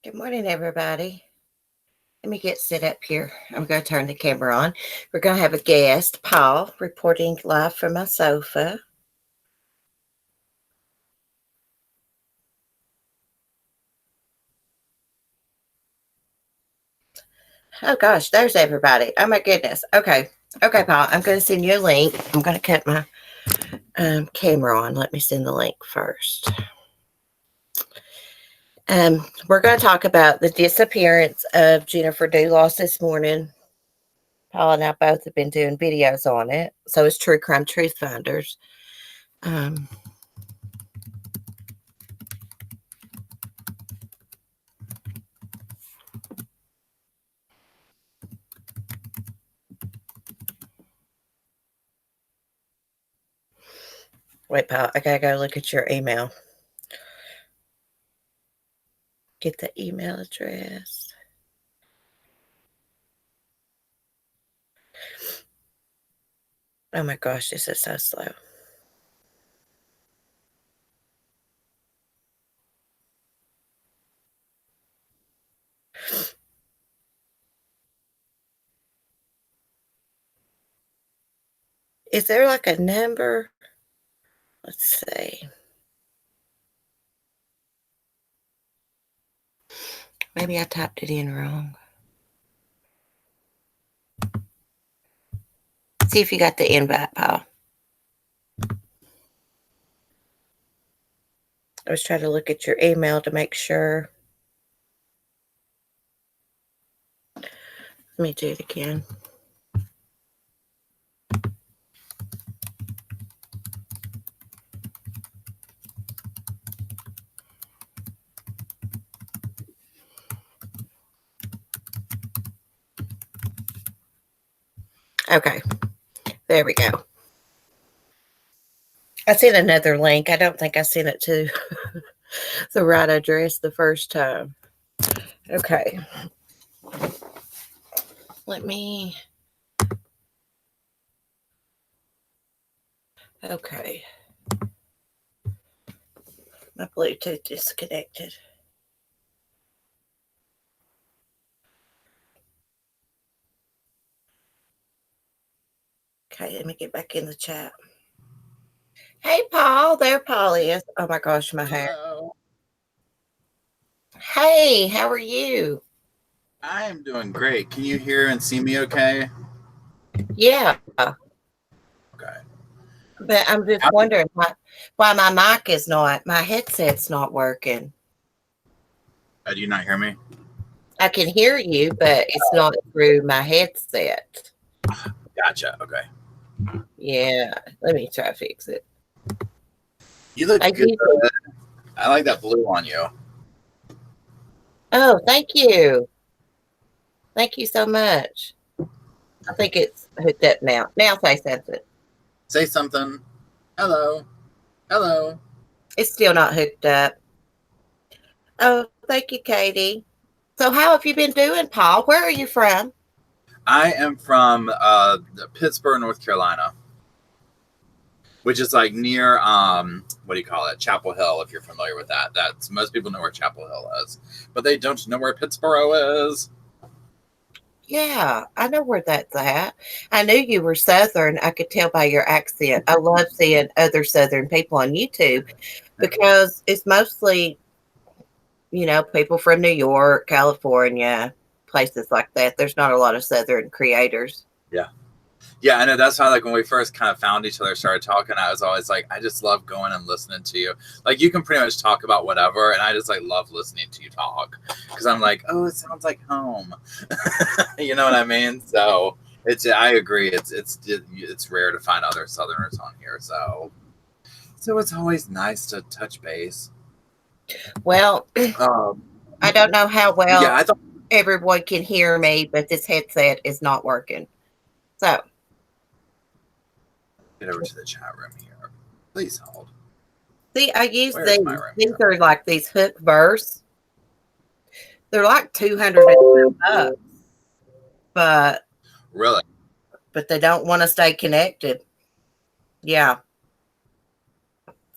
Good morning, everybody. Let me get set up here. I'm going to turn the camera on. We're going to have a guest, Paul, reporting live from my sofa. Oh, gosh, there's everybody. Oh, my goodness. Okay. Okay, Paul, I'm going to send you a link. I'm going to cut my camera on. Let me send the link first. We're going to talk about the disappearance of Jennifer Dulos this morning. Paul and I both have been doing videos on it. So is True Crime Truth Finders. Wait, Paul, I gotta go look at your email. Get the email address. Oh my gosh, this is so slow. Is there like a number? Let's see. Maybe I typed it in wrong. See if you got the invite, Paul. I was trying to look at your email to make sure. Let me do it again. Okay, there we go. I sent another link. I don't think I sent it to the right address the first time. Okay. Let me. Okay. My Bluetooth disconnected. Okay, let me get back in the chat. Hey, Paul. There Paul is. Oh my gosh, my hair. Hello. Hey, how are you? I am doing great. Can you hear and see me okay? Yeah, Okay. but I'm just How, wondering why my mic is not, my headset's not working. do you not hear me? I can hear you, but it's not through my headset. Gotcha. Okay. Yeah, let me try to fix it. You look I good. usually, I like that blue on you. oh, thank you. Thank you so much. I think it's hooked up now. Now say something. Say something. Hello. Hello. It's still not hooked up. Oh, thank you, Katie. So how have you been doing, Paul? Where are you from? I am from Pittsburgh, North Carolina, which is like near what do you call it? Chapel Hill, if you're familiar with that. That's most people know where Chapel Hill is, but they don't know where Pittsburgh is. Yeah, I know where that's at. I knew you were Southern. I could tell by your accent. I love seeing other Southern people on YouTube because it's mostly, people from New York, California, places like that. There's not a lot of Southern creators. Yeah. Yeah, I know. That's why, like, when we first kind of found each other, started talking, I was always like, I just love going and listening to you. Like, you can pretty much talk about whatever, and I just like love listening to you talk because I'm like, oh, it sounds like home. You know what I mean? So I agree. It's rare to find other Southerners on here, so it's always nice to touch base. Well, Um, I don't know how yeah, well I thought everyone can hear me, but this headset is not working. So, get over to the chat room here. Please hold. see, I use Where is my these. room These here? are like these hook verse. They're like 200 bucks, but Really? they don't want to stay connected. Yeah.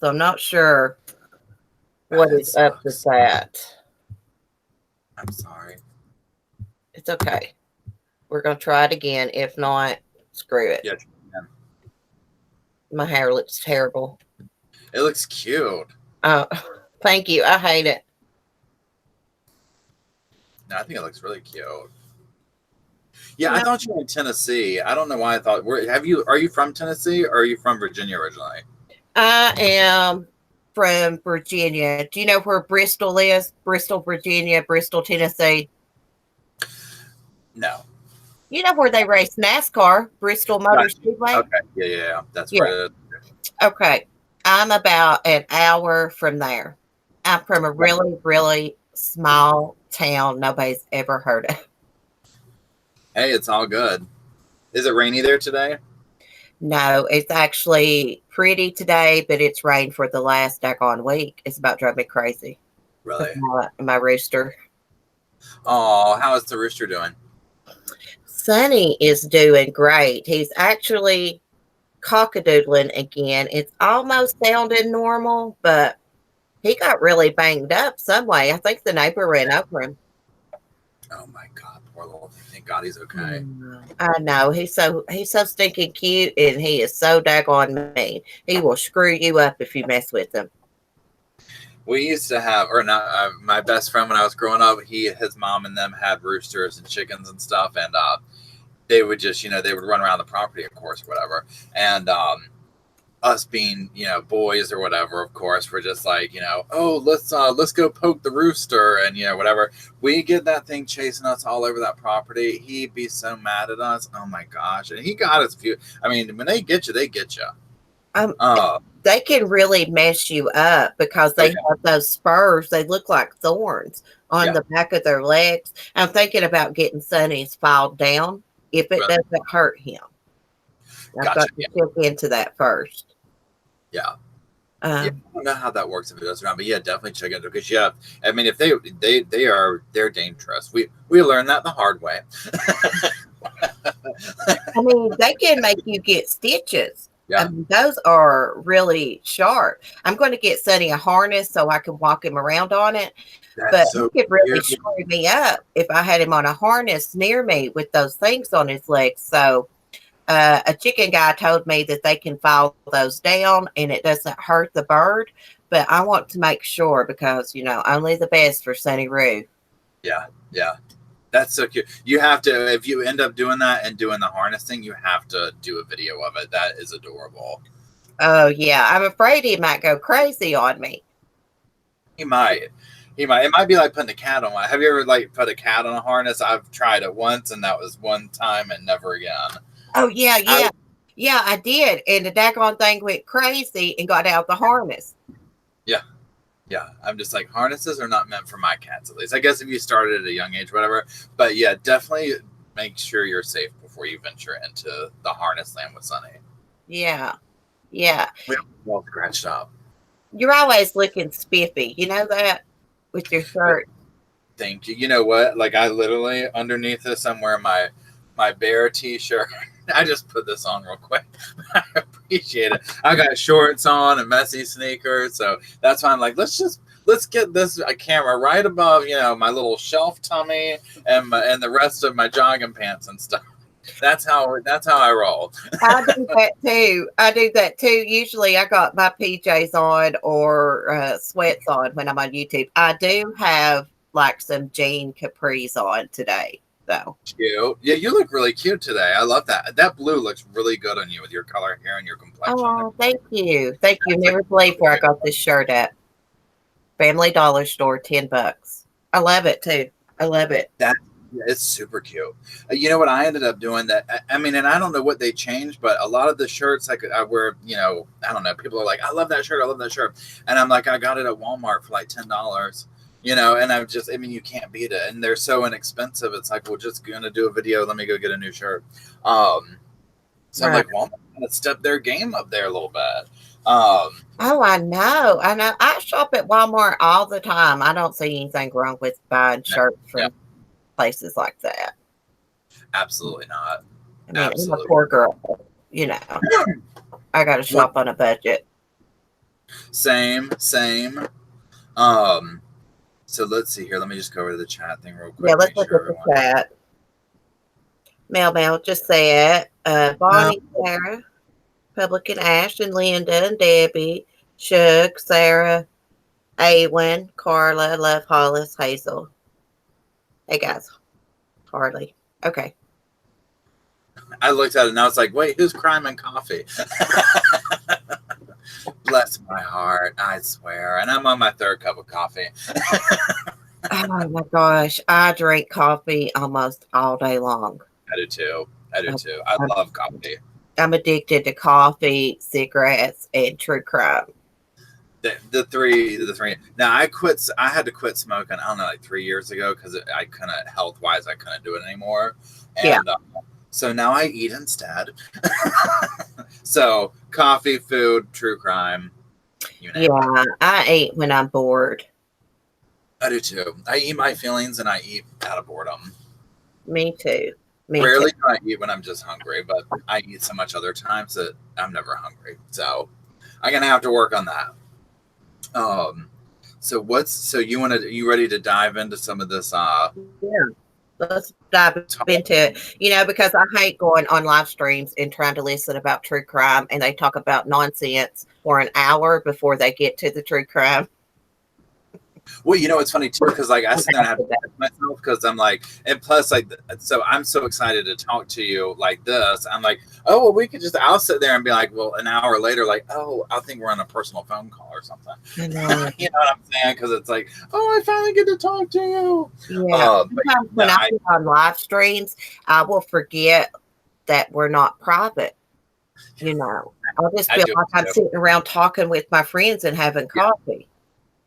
So I'm not sure what That is up with sucks. that. I'm sorry. It's okay. We're gonna try it again. If not, screw it. Yeah, My hair looks terrible. it looks cute. Oh, thank you. I hate it. No, I think it looks really cute. Yeah, I No, thought you were in Tennessee. I don't know why I thought. Have you? Are you from Tennessee or are you from Virginia originally? I am from Virginia. Do you know where Bristol is? Bristol, Virginia, Bristol, Tennessee. No. You know where they race NASCAR, Bristol Right. Motor Speedway? Okay. Yeah, yeah, yeah. That's Yeah. where it is. Okay. I'm about an hour from there. I'm from a Right. really, really small town nobody's ever heard of. Hey, it's all good. Is it rainy there today? No, it's actually pretty today, but it's rained for the last daggone week. It's about driving me crazy with Really? my rooster. Oh, how is the rooster doing? Sonny is doing great. He's actually cockadoodling again. It's almost sounding normal, but he got really banged up some way. I think the neighbor ran over him. Oh my God, poor little thing. Thank God he's okay. I know he's so stinking cute, and he is so daggone mean. He will screw you up if you mess with him. We used to have, or not, my best friend when I was growing up. His mom, and them had roosters and chickens and stuff, and they would just, they would run around the property, of course, or whatever. And us being, boys or whatever, of course, we're just like, oh, let's go poke the rooster, and whatever. We get that thing chasing us all over that property. He'd be so mad at us. Oh my gosh! And he got us a few. I mean, when they get you, they get you. Um, Uh, they can really mess you up because oh they yeah, have those spurs. They look like thorns on yeah, the back of their legs. I'm thinking about getting Sonny's filed down if it really, doesn't hurt him. I've gotcha. got to Yeah, check into that first. yeah. Yeah, Um, I don't know how that works if it does or not, but yeah, definitely check it out because yeah, I mean, if they're dangerous. We learned that the hard way. I mean, they can make you get stitches. I Yeah, mean, those are really sharp. I'm going to get Sonny a harness so I can walk him around on it. But that's he so could really cute. screw me up if I had him on a harness near me with those things on his legs. So a chicken guy told me that they can file those down and it doesn't hurt the bird. But I want to make sure because, only the best for Sonny Roo. Yeah, yeah. That's so cute. You have to, if you end up doing that and doing the harness thing, you have to do a video of it. That is adorable. Oh, yeah. I'm afraid he might go crazy on me. He might. He might. It might be like putting a cat on one. Have you ever like put a cat on a harness? I've tried it once, and that was one time, and never again. Oh, yeah, I yeah. Yeah, I did. And the daggone thing went crazy and got out the harness. yeah, yeah. I'm just like harnesses are not meant for my cats. At least I guess if you started at a young age, whatever. But yeah, definitely make sure you're safe before you venture into the harness land with Sunny. Yeah, yeah. We all scratched up. You're always looking spiffy. You know that with your shirt. Thank you. You know what? Like I literally underneath this, I'm wearing my bear T-shirt. I just put this on real quick. I appreciate it. I got shorts on and messy sneakers, so that's why I'm like, let's get this a camera right above my little shelf tummy and the rest of my jogging pants and stuff. That's how I roll. I do that too. I do that too. Usually I got my PJs on or sweats on when I'm on YouTube. I do have like some jean capris on today, though. Cute. Yeah, you look really cute today. I love that. That blue looks really good on you with your color hair and your complexion. Oh, thank you. Thank you. That's like Never believe where I got this shirt at. Family Dollar Store, $10. I love it too. I love it. that. Yeah, it's super cute. You know what I ended up doing that I mean, and I don't know what they changed, but a lot of the shirts I wear, I don't know. People are like, I love that shirt. I love that shirt. And I'm like, I got it at Walmart for like $10. And I mean, you can't beat it. And they're so inexpensive. It's like, we're just going to do a video. Let me go get a new shirt. So I'm Right. like, Walmart going to step their game up there a little bit. Oh, I know. I know. I shop at Walmart all the time. I don't see anything wrong with buying shirts Yeah, from places like that. absolutely not. I mean, I'm a Absolutely. poor girl, you know. I got to What? shop on a budget. Same. Um, So let's see here. Let me just go over to the chat thing real Yeah, quick. let's Make look sure at the everyone. chat. Mel just said, No. Bonnie, Sarah, Public and Ash and Linda and Debbie, Shug, Sarah, Awen, Carla, Love Hollis, Hazel. Hey guys, Harley. Okay. I looked at it and I was like, wait, who's crime and coffee? Bless my heart, I swear. And I'm on my third cup of coffee. Oh my gosh, I drink coffee almost all day long. I do too. I do I'm, too. I I'm, love coffee. I'm addicted to coffee, cigarettes, and true crime. The three. Now I quit. I had to quit smoking. I don't know, like 3 years ago because I couldn't health wise. I couldn't do it anymore. Yeah. And so now I eat instead. So coffee, food, true crime. You name it. Yeah, I eat when I'm bored. I do too. I eat my feelings and I eat out of boredom. Me too. Me too. Rarely do I eat when I'm just hungry, but I eat so much other times that I'm never hungry. So I'm gonna have to work on that. So you ready to dive into some of this Yeah. Let's dive talk? into it. Because I hate going on live streams and trying to listen about true crime and they talk about nonsense for an hour before they get to the true crime. Well, it's funny too because like I sit there and have to catch myself because I'm like, and plus like, so I'm so excited to talk to you like this. I'm like, oh well, I'll sit there and be like, well, an hour later, like, oh, I think we're on a personal phone call or something. I know. You know what I'm saying? Because it's like, oh, I finally get to talk to you. Yeah. Sometimes when I get on live streams, I will forget that we're not private. I'll just feel like I'm sitting around talking with my friends and having coffee.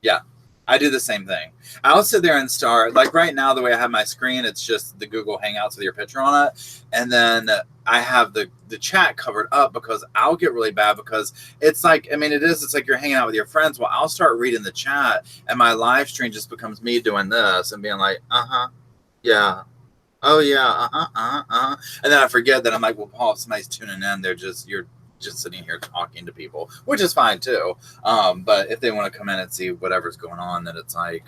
Yeah. I do the same thing. I'll sit there and start, like right now, the way I have my screen, it's just the Google Hangouts with your picture on it. And then I have the chat covered up because I'll get really bad because it's like, it's like you're hanging out with your friends. Well, I'll start reading the chat and my live stream just becomes me doing this and being like, yeah. Oh yeah, and then I forget that I'm like, well, Paul, if somebody's tuning in, you're just sitting here talking to people, which is fine too. But if they want to come in and see whatever's going on, then it's like,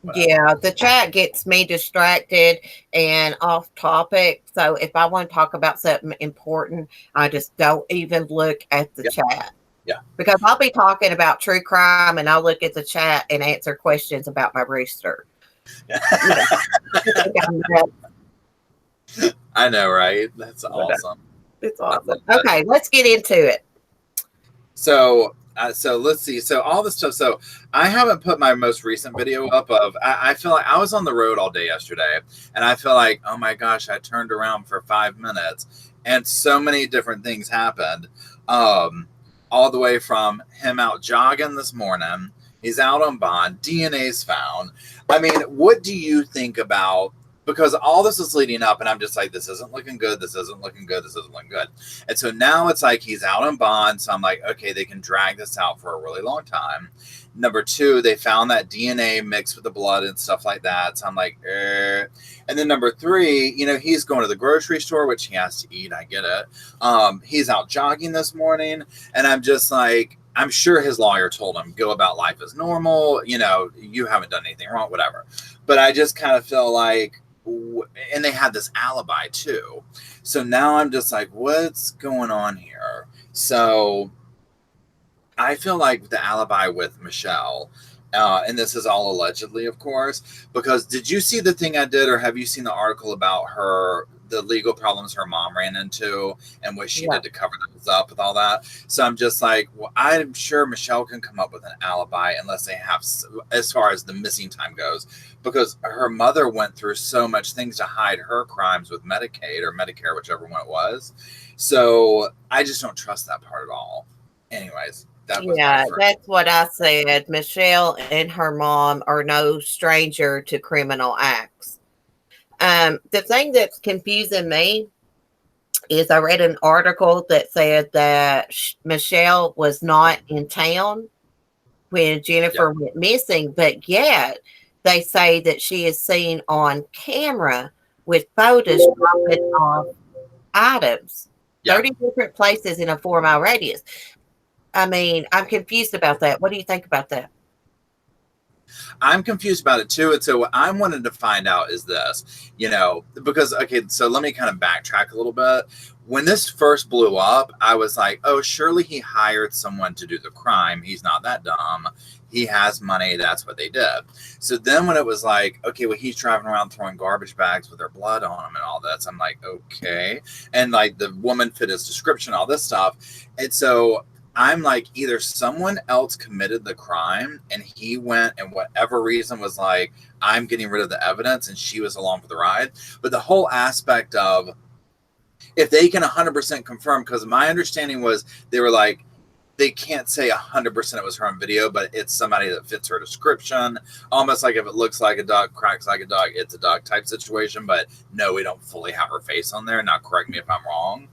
whatever. Yeah, the chat gets me distracted and off topic. So if I want to talk about something important, I just don't even look at the chat. Yeah. Because I'll be talking about true crime and I'll look at the chat and answer questions about my rooster. Yeah. I know, right? That's awesome. It's awesome. Okay, let's get into it. So let's see. So all this stuff. So I haven't put my most recent video up of. I feel like I was on the road all day yesterday, and I feel like, oh my gosh, I turned around for 5 minutes, and so many different things happened. All the way from him out jogging this morning. He's out on bond. DNA's found. What do you think about? Because all this is leading up, and I'm just like, this isn't looking good. This isn't looking good. This isn't looking good. And so now it's like he's out on bond. So I'm like, okay, they can drag this out for a really long time. Number two, they found that DNA mixed with the blood and stuff like that. So I'm like, And then number three, he's going to the grocery store, which he has to eat. I get it. He's out jogging this morning. And I'm just like, I'm sure his lawyer told him, go about life as normal. You haven't done anything wrong, whatever. But I just kind of feel like, and they had this alibi too. So now I'm just like, what's going on here? So I feel like the alibi with Michelle, and this is all allegedly, of course, because did you see the thing I did, or have you seen the article about the legal problems her mom ran into and what she did to cover those up with all that? So I'm just like, well, I'm sure Michelle can come up with an alibi unless they have, as far as the missing time goes, because her mother went through so much things to hide her crimes with Medicaid or Medicare, whichever one it was. So I just don't trust that part at all. Anyways. That's what I said. Michelle and her mom are no stranger to criminal acts. The thing that's confusing me is I read an article that said that Michelle was not in town when Jennifer went missing, but yet they say that she is seen on camera with photos dropping off items, 30 different places in a 4-mile radius. I'm confused about that. What do you think about that? I'm confused about it too. And so what I wanted to find out is this, because, okay, so let me kind of backtrack a little bit. When this first blew up, I was like, oh, surely he hired someone to do the crime. He's not that dumb. He has money. That's what they did. So then when it was like, okay, well, he's driving around throwing garbage bags with their blood on them and all this, I'm like, okay. And like the woman fit his description, all this stuff. And so I'm like, either someone else committed the crime and he went and whatever reason was like, I'm getting rid of the evidence and she was along for the ride. But the whole aspect of if they can 100% confirm, because my understanding was they were like, they can't say 100% it was her on video, but it's somebody that fits her description. Almost like if it looks like a dog, cracks like a dog, it's a dog type situation. But no, we don't fully have her face on there. Now, correct me if I'm wrong.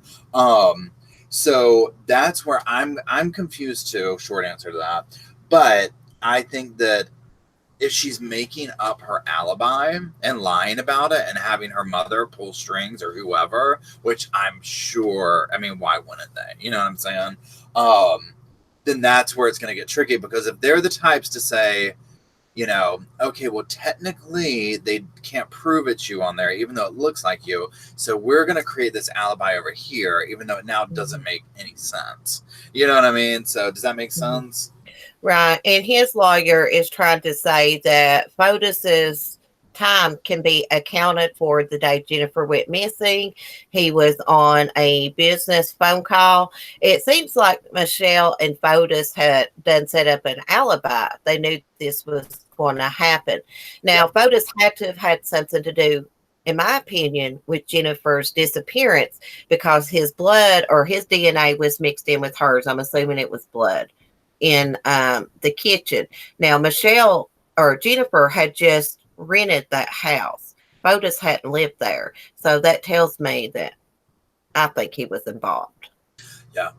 So that's where I'm confused too. Short answer to that. But I think that if she's making up her alibi and lying about it and having her mother pull strings or whoever, which I'm sure, I mean, why wouldn't they? You know what I'm saying? Then that's where it's going to get tricky, because if they're the types to say, okay, well, technically they can't prove it's you on there, even though it looks like you. So we're going to create this alibi over here, even though it now doesn't make any sense. You know what I mean? So does that make sense? Right. And his lawyer is trying to say that Fotis's time can be accounted for the day Jennifer went missing. He was on a business phone call. It seems like Michelle and Fotis had done set up an alibi. They knew this was going to happen. Now, Fotis had to have had something to do, in my opinion, with Jennifer's disappearance, because his blood or his DNA was mixed in with hers. I'm assuming it was blood in the kitchen. Now, Michelle or Jennifer had just rented that house. Fotis hadn't lived there. So that tells me that I think he was involved. Yeah.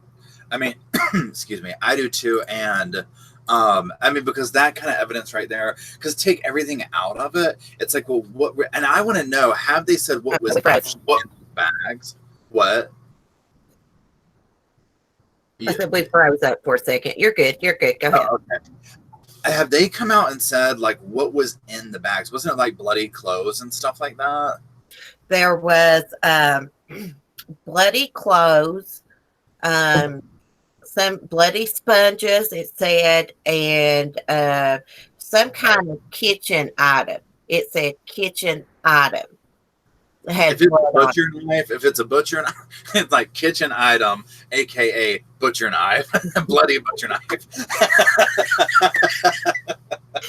I mean, excuse me, I do too. And I mean, because that kind of evidence right there, because take everything out of it, it's like, well, what, and I want to know, have they said what was what bags? What? I said we froze up for a second. You're good. You're good. Go ahead. Oh, okay. Have they come out and said like what was in the bags? Wasn't it like bloody clothes and stuff like that? There was bloody clothes, some bloody sponges, it said, and some kind of kitchen item. It said kitchen item. If it's a butcher knife, it's like kitchen item, aka butcher knife, bloody butcher knife.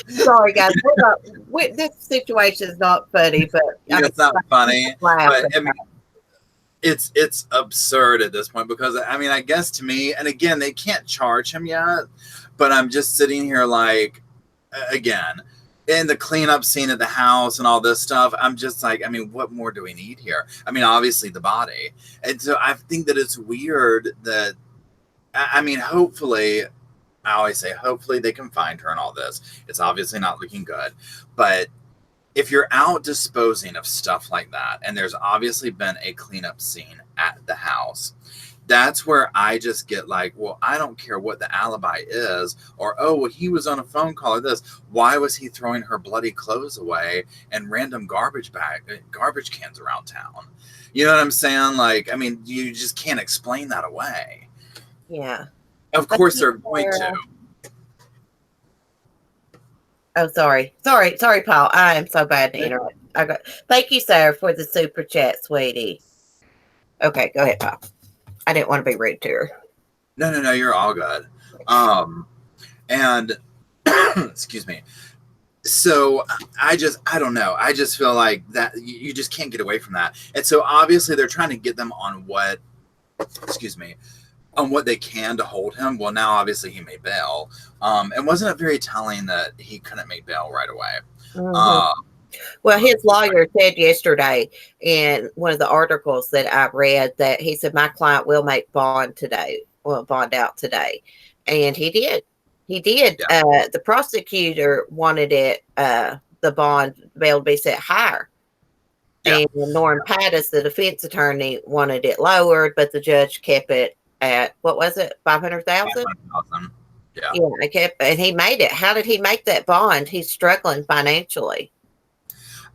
Sorry, guys. This situation is not funny, but it's not funny. But I mean, it's absurd at this point, because I mean, I guess to me, and again, they can't charge him yet, but I'm just sitting here like, again, in the cleanup scene at the house and all this stuff, I'm just like, I mean, what more do we need here? I mean, obviously the body. And so I think that it's weird that, I mean, hopefully, I always say, hopefully they can find her and all this. It's obviously not looking good. But if you're out disposing of stuff like that, and there's obviously been a cleanup scene at the house, that's where I just get like, well, I don't care what the alibi is, or, oh, well, he was on a phone call or this. Why was he throwing her bloody clothes away and random garbage cans around town? You know what I'm saying? Like, I mean, you just can't explain that away. Yeah. Of course they're going to. Oh, sorry, Paul. I am so bad to interrupt. Thank you, sir, for the super chat, sweetie. Okay, go ahead, Paul. I didn't want to be rude to her. No, you're all good. And excuse me. So I don't know. I just feel like that you just can't get away from that. And so obviously they're trying to get them on what they can to hold him. Well, now obviously he made bail. And wasn't it very telling that he couldn't make bail right away? Mm-hmm. Well, his lawyer said yesterday in one of the articles that I read that he said, my client will make bond today, bond out today. And he did. He did. Yeah. The prosecutor wanted it, the bond bail to be set higher. Yeah. And Norm Pattis, the defense attorney, wanted it lowered, but the judge kept it at, what was it, 500,000? Yeah. Yeah, I kept, and he made it. How did he make that bond? He's struggling financially.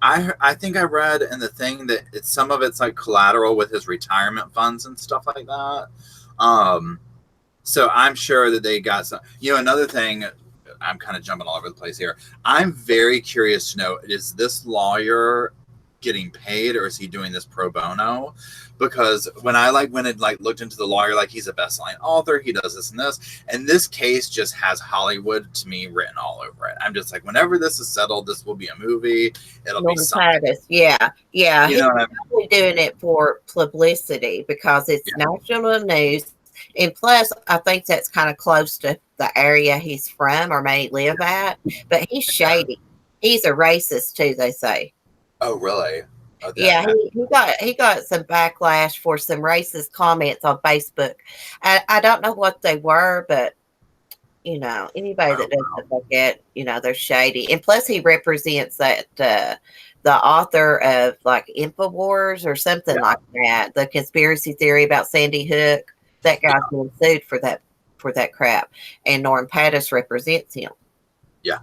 I think I read in the thing that it's some of it's like collateral with his retirement funds and stuff like that. Um, so I'm sure that they got some. You know, another thing. I'm kind of jumping all over the place here. I'm very curious to know: is this lawyer getting paid, or is he doing this pro bono? Because when I like went and like looked into the lawyer, like he's a best-selling author, he does this and this, and this case just has Hollywood to me written all over it. I'm just like, whenever this is settled, this will be a movie. It'll be Norman something. Titus, yeah, yeah. You He's know what I mean? probably doing it for publicity because it's Yeah. national news. And plus, I think that's kind of close to the area he's from or may live at. But he's Yeah. shady. He's a racist too, they say. Oh, really? Oh, Yeah, that. he got some backlash for some racist comments on Facebook. I don't know what they were, but anybody Oh, that does stuff like that, they're shady. And plus, he represents the author of like Infowars or something yeah. like that. The conspiracy theory about Sandy Hook. That Yeah. guy's been sued for that crap, and Norm Pattis represents him. Yeah.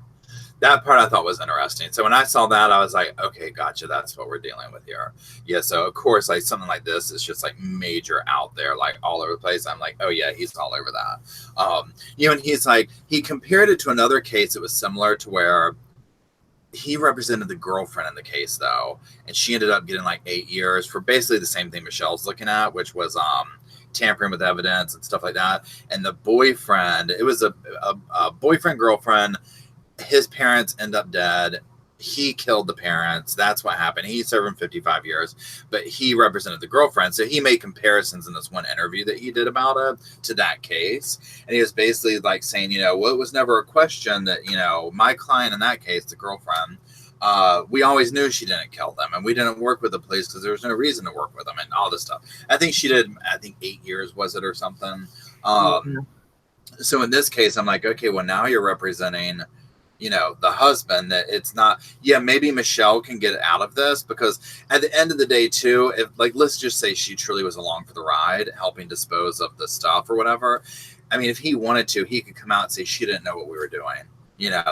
That part I thought was interesting. So when I saw that, I was like, okay, gotcha. That's what we're dealing with here. Yeah. So of course, like something like this is just like major out there, like all over the place. I'm like, oh yeah, he's all over that. And he's like, he compared it to another case that was similar to where he represented the girlfriend in the case though, and she ended up getting like 8 years for basically the same thing Michelle's looking at, which was tampering with evidence and stuff like that. And the boyfriend, it was a boyfriend girlfriend, his parents end up dead. He killed the parents. That's what happened. He served him 55 years, but he represented the girlfriend. So he made comparisons in this one interview that he did about it to that case. And he was basically like saying, well, it was never a question that, my client in that case, the girlfriend, we always knew she didn't kill them, and we didn't work with the police because there was no reason to work with them and all this stuff. I think she did, 8 years, was it, or something? Yeah. So in this case, I'm like, okay, well, now you're representing the husband, that it's not, yeah, maybe Michelle can get out of this, because at the end of the day too, if like, let's just say she truly was along for the ride, helping dispose of the stuff or whatever. I mean, if he wanted to, he could come out and say she didn't know what we were doing.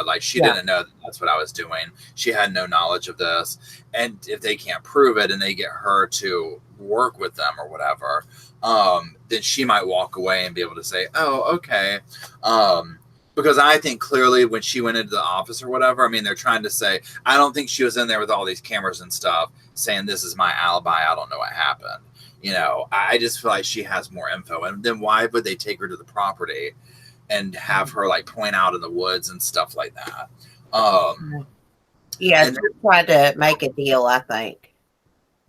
Like she Yeah. didn't know that's what I was doing. She had no knowledge of this. And if they can't prove it and they get her to work with them or whatever, then she might walk away and be able to say, oh, okay. Because I think clearly when she went into the office or whatever, I mean, they're trying to say, I don't think she was in there with all these cameras and stuff saying this is my alibi. I don't know what happened. I just feel like she has more info. And then why would they take her to the property and have her like point out in the woods and stuff like that? Yeah, And she's trying to make a deal, I think.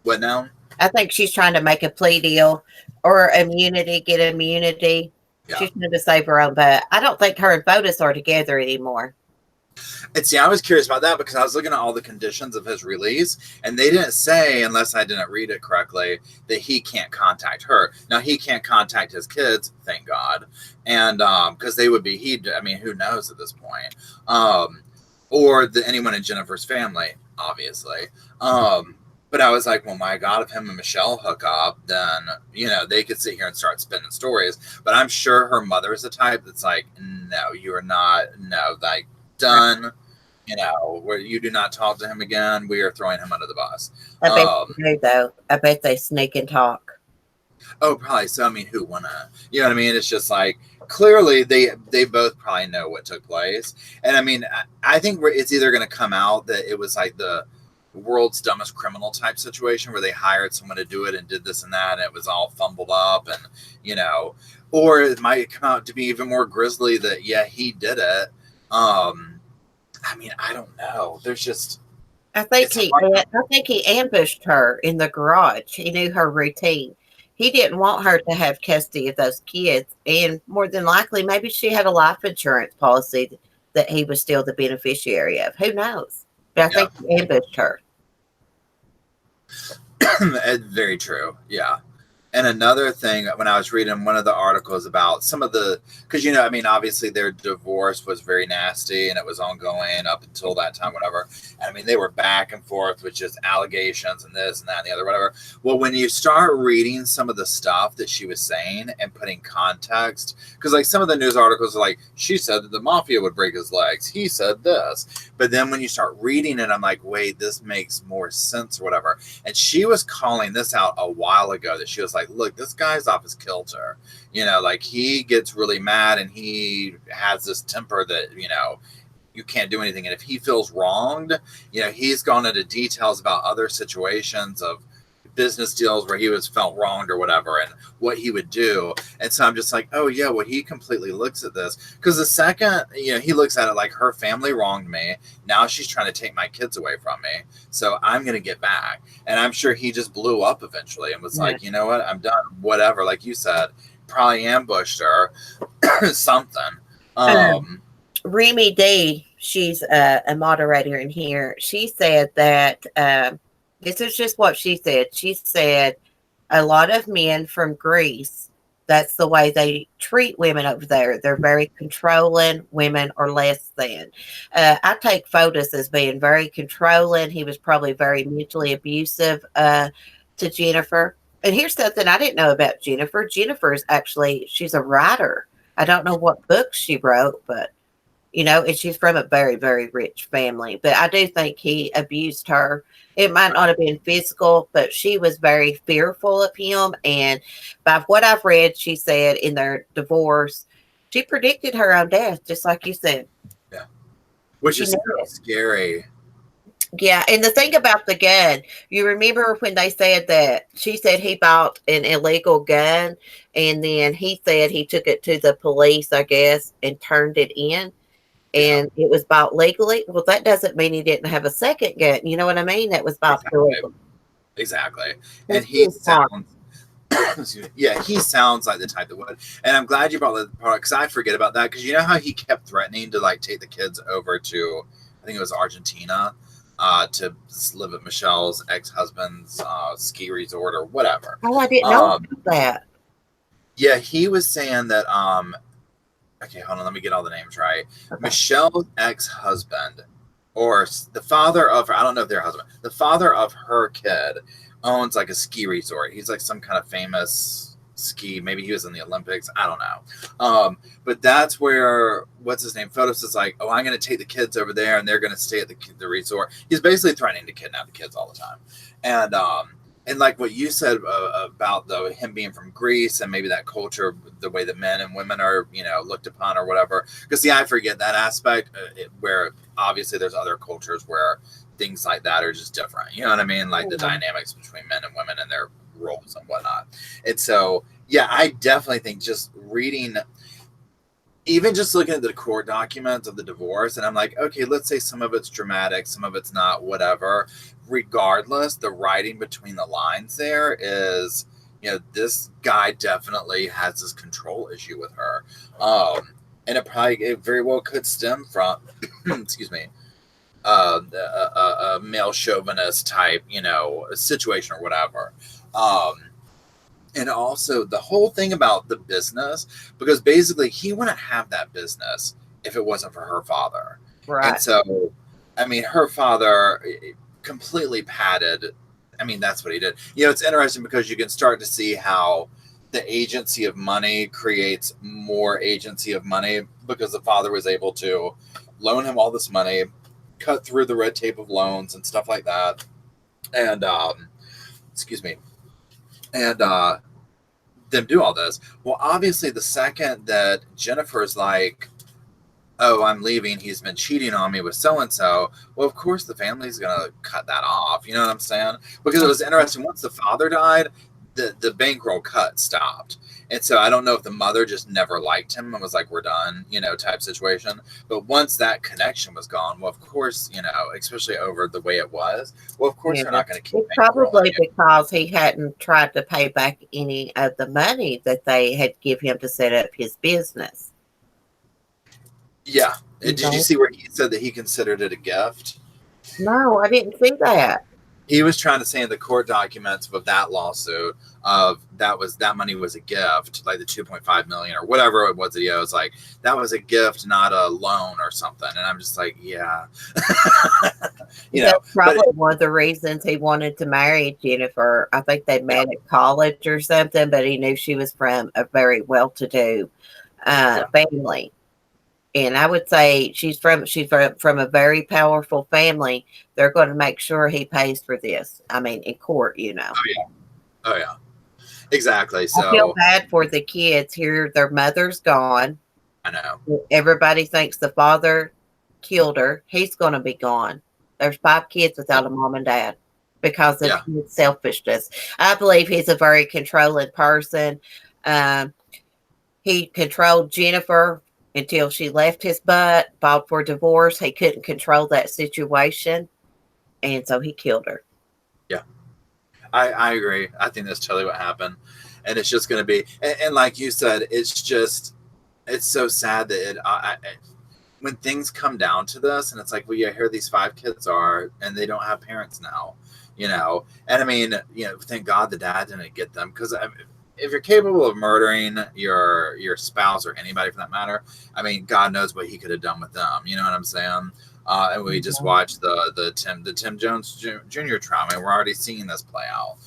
what now? I think she's trying to make a plea deal or immunity, get immunity. Yeah. She's trying to save her own butt. I don't think her and Fotis are together anymore. And see, I was curious about that because I was looking at all the conditions of his release, and they didn't say, unless I didn't read it correctly, that he can't contact her. Now, he can't contact his kids, thank God, and because they would be, I mean, who knows at this point, or anyone in Jennifer's family, obviously. But I was like, well, my God, if him and Michelle hook up, then, they could sit here and start spinning stories. But I'm sure her mother is the type that's like, no, you are not, no, like, done, where you do not talk to him again. We are throwing him under the bus. I bet they do, though. I bet they sneak and talk. Oh, probably. So, I mean, who wouldn't? You know what I mean? It's just like, clearly they both probably know what took place. And I mean, I think it's either going to come out that it was like the world's dumbest criminal type situation where they hired someone to do it and did this and that, and it was all fumbled up, and or it might come out to be even more grisly that yeah, he did it. I mean, I don't know. There's just I think he ambushed her in the garage. He knew her routine. He didn't want her to have custody of those kids, and more than likely, maybe she had a life insurance policy that he was still the beneficiary of. Who knows? But I yeah. think he ambushed her. Very true. Yeah. And another thing, when I was reading one of the articles about some of the, because I mean, obviously their divorce was very nasty and it was ongoing up until that time, whatever. And I mean, they were back and forth with just allegations and this and that and the other, whatever. Well, when you start reading some of the stuff that she was saying and putting context, because like some of the news articles are like, she said that the mafia would break his legs. He said this. But then when you start reading it, I'm like, wait, this makes more sense or whatever. And she was calling this out a while ago that she was like, look, this guy's off his kilter. Like he gets really mad and he has this temper that, you can't do anything. And if he feels wronged, he's gone into details about other situations of business deals where he was felt wronged or whatever and what he would do. And so I'm just like, oh yeah, well, he completely looks at this because the second he looks at it like her family wronged me, now she's trying to take my kids away from me, so I'm gonna get back. And I'm sure he just blew up eventually and was like, you know what, I'm done, whatever, like you said, probably ambushed her something. Remy D, she's a moderator in here. She said that this is just what she said. She said a lot of men from Greece, that's the way they treat women over there. They're very controlling. Women are less than. I take Fotis as being very controlling. He was probably very mentally abusive to Jennifer. And here's something I didn't know about Jennifer. Jennifer's actually, she's a writer. I don't know what books she wrote, but and she's from a very, very rich family. But I do think he abused her. It might not have been physical, but she was very fearful of him. And by what I've read, she said in their divorce, she predicted her own death, just like you said. Yeah, which is pretty scary. Yeah, and the thing about the gun, you remember when they said that she said he bought an illegal gun, and then he said he took it to the police, I guess, and turned it in. And it was bought legally. Well, that doesn't mean he didn't have a second gun. You know what I mean? That was bought legally. Exactly. And he sounds, yeah, he sounds like the type that would. And I'm glad you brought the product because I forget about that because you know how he kept threatening to like take the kids over to, I think it was Argentina, to live at Michelle's ex-husband's ski resort or whatever. Oh, I didn't know that. Yeah, he was saying that okay, hold on, let me get all the names right. Okay. Michelle's ex-husband, or the father of, I don't know if they're husband, the father of her kid owns like a ski resort. He's like some kind of famous ski, maybe he was in the Olympics, I don't know. But that's where, what's his name, Fotis is like, oh, I'm going to take the kids over there and they're going to stay at the resort. He's basically threatening to kidnap the kids all the time. And like what you said about him being from Greece and maybe that culture, the way that men and women are, looked upon or whatever. Because see, I forget that aspect where obviously there's other cultures where things like that are just different. You know what I mean? Like the dynamics between men and women and their roles and whatnot. And so, yeah, I definitely think just reading, even just looking at the court documents of the divorce, and I'm like, okay, let's say some of it's dramatic, some of it's not, whatever. Regardless, the writing between the lines there is, this guy definitely has this control issue with her. And it very well could stem from, excuse me, a male chauvinist type, situation or whatever. And also the whole thing about the business, because basically he wouldn't have that business if it wasn't for her father. Right. And so, I mean, her father completely padded. I mean, that's what he did. It's interesting because you can start to see how the agency of money creates more agency of money because the father was able to loan him all this money, cut through the red tape of loans and stuff like that. And, excuse me. And, them do all this. Well, obviously the second that Jennifer's like, oh, I'm leaving, he's been cheating on me with so-and-so, well, of course the family's gonna cut that off, you know what I'm saying? Because it was interesting, once the father died, the bankroll cut stopped. And so I don't know if the mother just never liked him and was like, we're done, type situation. But once that connection was gone, well, of course, especially over the way it was, well, of course they're not going to keep. Probably because he hadn't tried to pay back any of the money that they had give him to set up his business. Yeah. Did you see where he said that he considered it a gift? No, I didn't see that. he was trying to say in the court documents of that lawsuit of that money was a gift, like the 2.5 million or whatever it was that he owes, like that was a gift, not a loan or something. And I'm just like, yeah, That's but probably one of the reasons he wanted to marry Jennifer. I think they yeah, met at college or something, but he knew she was from a very well-to-do yeah, family. And I would say she's from a very powerful family. They're going to make sure he pays for this. I mean, in court. oh yeah, oh yeah, exactly. I feel So bad for the kids here. Their mother's gone. I know, Everybody thinks the father killed her. He's going to be gone. There's 5 kids yeah, without a mom and dad because of yeah, his selfishness. I believe he's a very controlling person. Um, he controlled Jennifer until she left his butt, filed for divorce. He couldn't control that situation, and so he killed her. yeah. I agree. I think that's totally what happened, and it's just going to be, and like you said, it's so sad that when things come down to this, and it's like, well, yeah, here these 5 kids are, and they don't have parents now, And I mean, thank God the dad didn't get them, because if you're capable of murdering your spouse or anybody for that matter, I mean, God knows what he could have done with them. You know what I'm saying? And we just watched the Tim Jones Jr. trial, and we're already seeing this play out.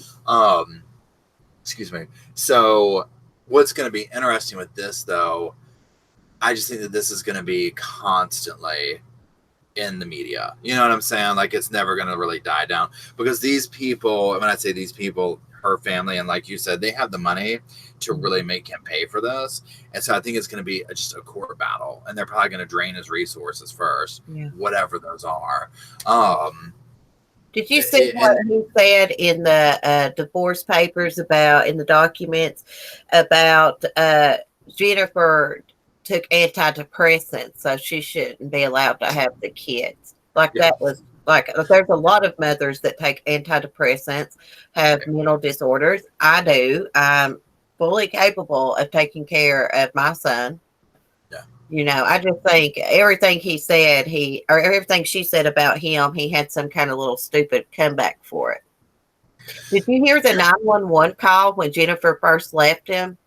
Excuse me. So, what's going to be interesting with this, though? I just think that this is going to be constantly in the media. You know what I'm saying? Like, it's never going to really die down, because these people, when I say these people, her family, and like you said, they have the money to really make him pay for this. And so I think it's going to be just a court battle, and they're probably going to drain his resources first, Yeah. whatever those are. Um, Did you see what and he said in the divorce papers in the documents about Jennifer took antidepressants, so she shouldn't be allowed to have the kids? Like yeah, that was like there's a lot of mothers that take antidepressants, have yeah, mental disorders. I do. I'm fully capable of taking care of my son. yeah. I just think everything he said, or everything she said about him, he had some kind of little stupid comeback for it. Did you hear the 911 call when Jennifer first left him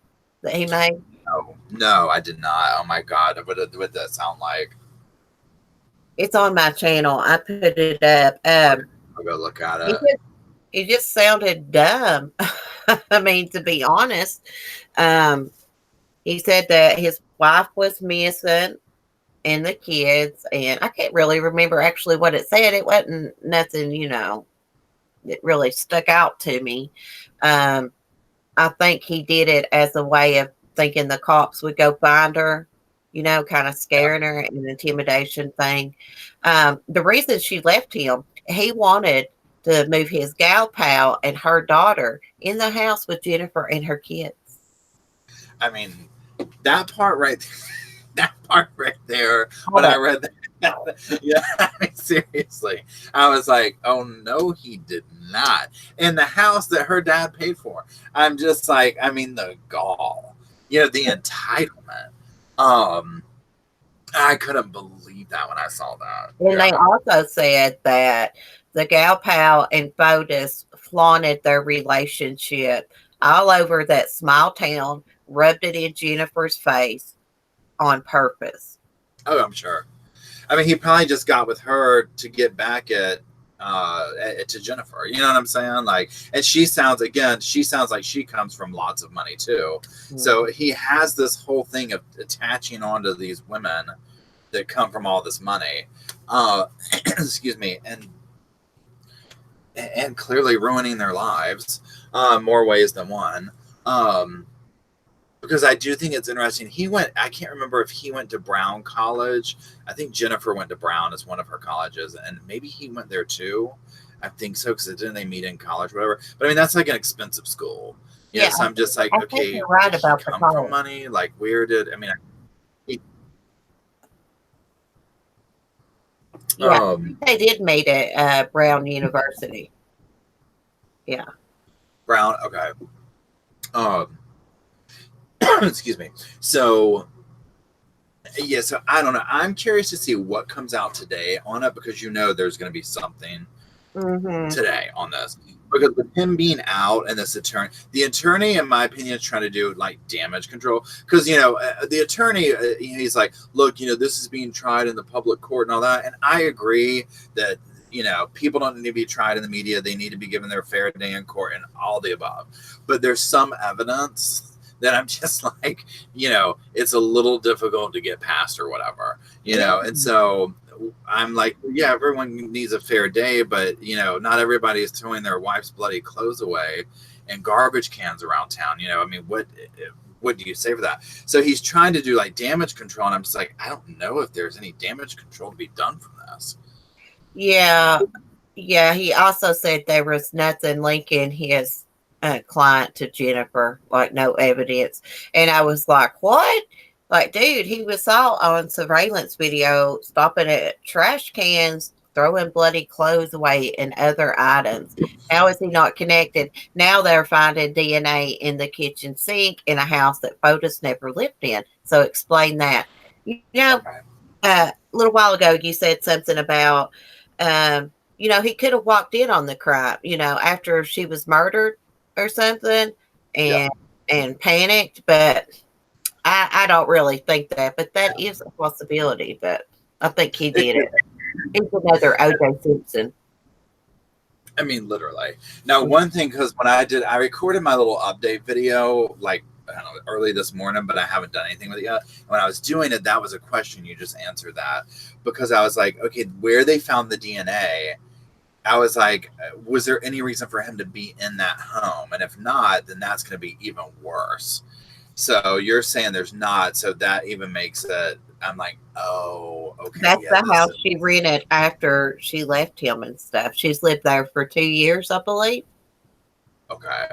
that he made? No, no, I did not. Oh my God, what did that sound like? It's on my channel. I put it up. I'll go look at He it. just, he just sounded dumb. I mean, to be honest, um, he said that his wife was missing and the kids, and I can't really remember actually what it said. It wasn't nothing, that really stuck out to me. Um, I think he did it as a way of thinking the cops would go find her, kind of Yeah. scaring her, an intimidation thing. The reason she left him, he wanted to move his gal pal and her daughter in the house with Jennifer and her kids. I mean, that part right that part right there, Hold when I up. read that, yeah, I mean, seriously, I was like, oh no, he did not. In the house that her dad paid for. I'm just like, I mean, the gall, the entitlement. Um, I couldn't believe that when I saw that. And they Yeah. also said that the gal pal and Fotis flaunted their relationship all over that small town, rubbed it in Jennifer's face on purpose. Oh, I'm sure. I mean, he probably just got with her to get back to Jennifer. You know what I'm saying? Like, and she sounds like she comes from lots of money too. So he has this whole thing of attaching onto these women that come from all this money. Excuse me, and clearly ruining their lives, more ways than one. Because I do think it's interesting. I can't remember if he went to Brown College. I think Jennifer went to Brown as one of her colleges, and maybe he went there too. I think so, because didn't they meet in college, whatever. But I mean, that's like an expensive school. Yeah, So I'm just like, I think okay, you're right did he about the come from college. money? Like, where did, I mean, he, Yeah, I think they did meet at Brown University. Yeah. Brown, okay. Um, excuse me. So, yeah, so I don't know. I'm curious to see what comes out today on it, because there's going to be something Mm-hmm. today on this, because with him being out and this attorney, the attorney, in my opinion, is trying to do like damage control. Because the attorney, he's like, look, this is being tried in the public court and all that, and I agree that people don't need to be tried in the media. They need to be given their fair day in court and all the above. But there's some evidence that I'm just like, it's a little difficult to get past or whatever, Yeah. and so I'm like, yeah, everyone needs a fair day, but not everybody is throwing their wife's bloody clothes away and garbage cans around town. I mean, what do you say for that? So he's trying to do like damage control, and I'm just like, I don't know if there's any damage control to be done from this. Yeah. Yeah. He also said there was nothing linking his client to Jennifer, like no evidence. And I was like, what? Like, dude, he was saw on surveillance video stopping at trash cans, throwing bloody clothes away and other items. How is he not connected? Now they're finding DNA in the kitchen sink in a house that photos never lived in. So explain that. Okay. A little while ago, you said something about, he could have walked in on the crime, after she was murdered or something, Yeah. and panicked. But I don't really think that. But that is a possibility. But I think he did it. He's another O.J. Simpson. I mean, literally. Now, one thing, because I recorded my little update video, like, I don't know, early this morning, but I haven't done anything with it yet. When I was doing it, that was a question. You just answered that, because I was like, okay, where they found the DNA, I was like, was there any reason for him to be in that home? And if not, then that's going to be even worse. So you're saying there's not, so that even makes it. I'm like, oh, okay, That's yeah, the this house is she rented after she left him and stuff. She's lived there for 2 years, I believe. okay.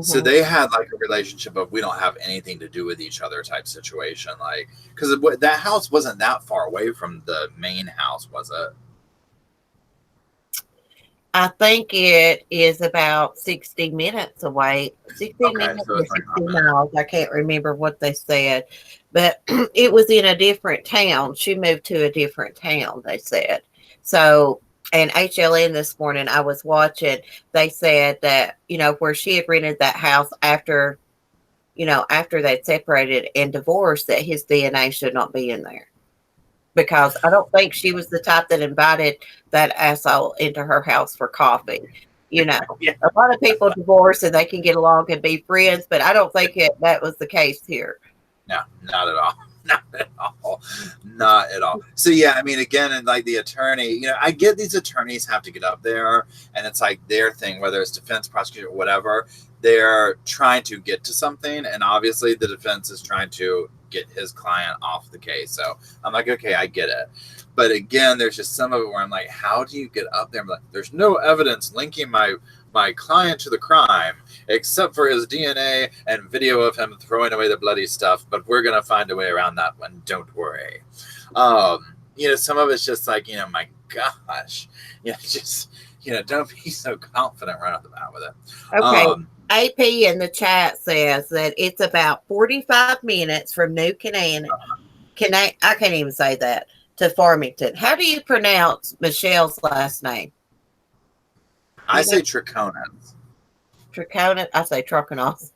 So Hmm. they had like a relationship of we don't have anything to do with each other type situation, like, because that house wasn't that far away from the main house, was it? I think it is about 60 minutes away. 60 Okay, minutes so or it's like 60 not bad. miles. I can't remember what they said. But it was in a different town. She moved to a different town, they said. So, and HLN this morning, I was watching, they said that, where she had rented that house after they'd separated and divorced, that his DNA should not be in there, because I don't think she was the type that invited that asshole into her house for coffee. Yeah, A lot of people divorce and they can get along and be friends, but I don't think that was the case here. no, not at all. Not at all. Not at all. So yeah, I mean, again, and like the attorney, I get these attorneys have to get up there, and it's like their thing, whether it's defense, prosecutor, whatever. They're trying to get to something, and obviously the defense is trying to get his client off the case. So I'm like, okay, I get it. But again, there's just some of it where I'm like, how do you get up there? I'm like, there's no evidence linking my client to the crime except for his DNA and video of him throwing away the bloody stuff. But we're gonna find a way around that one. Don't worry. Some of it's just like, my gosh, just don't be so confident right off the bat with it. Okay. AP in the chat says that it's about 45 minutes from New Canaan. I can't even say that, to Farmington. How do you pronounce Michelle's last name? I say Trichonas. Trichonis? I say Troconos.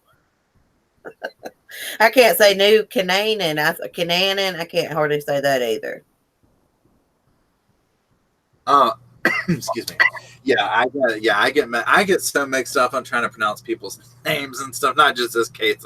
I can't say New Canaan. Canaan. I can't hardly say that either. Excuse me. Yeah, I get so mixed up on trying to pronounce people's names and stuff. Not just this case,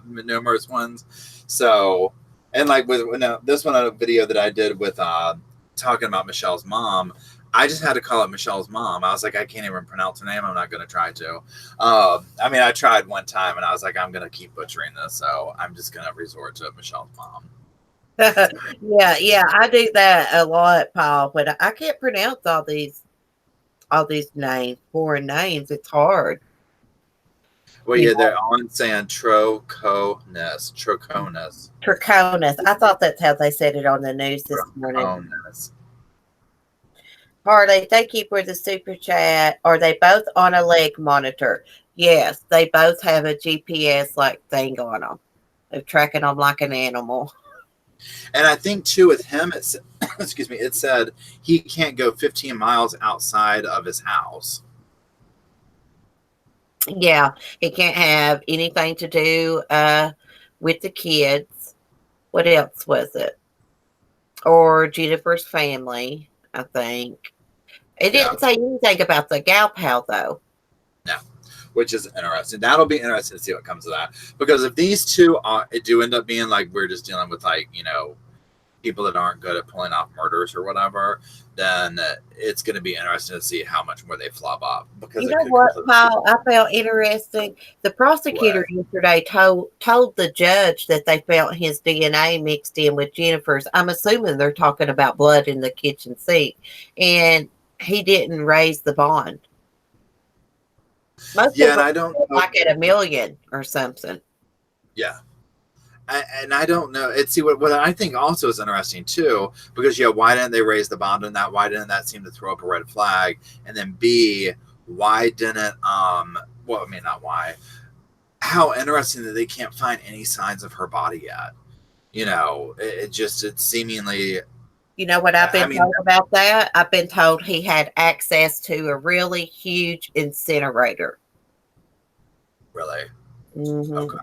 numerous ones. So, and like with this one, a video that I did with talking about Michelle's mom, I just had to call it Michelle's mom. I was like, I can't even pronounce her name. I'm not going to try to. I mean, I tried one time, and I was like, I'm going to keep butchering this, so I'm just going to resort to Michelle's mom. Yeah, I do that a lot, Paul. But I can't pronounce all these names, foreign names. It's hard. Well, yeah, they're on saying Troconus. Trichonis. I thought that's how they said it on the news this morning. Troconus. Harley, thank you for the super chat. Are they both on a leg monitor? Yes, they both have a GPS like thing on them. They're tracking them like an animal. And I think too with him, it's excuse me, it said he can't go 15 miles outside of his house. Yeah, he can't have anything to do with the kids. What else was it? Or Jennifer's family, I think. It Yeah. didn't say anything about the gal pal though. No, which is interesting. That'll be interesting to see what comes of that. Because if these two do end up being like we're just dealing with like people that aren't good at pulling off murders or whatever, then it's going to be interesting to see how much more they flub up because You it know could what, completely Paul? I felt interesting. The prosecutor what. yesterday told the judge that they felt his DNA mixed in with Jennifer's. I'm assuming they're talking about blood in the kitchen sink, and he didn't raise the bond. Most Yeah, and people I don't know. like at a million or something. Yeah, and I don't know. It's see what I think also is interesting too, because yeah, why didn't they raise the bond on that? Why didn't that seem to throw up a red flag? And then B, why didn't well, I mean not why. How interesting that they can't find any signs of her body yet. It's seemingly. You know what I've I been mean, told about that? I've been told he had access to a really huge incinerator. really. Hmm. Okay.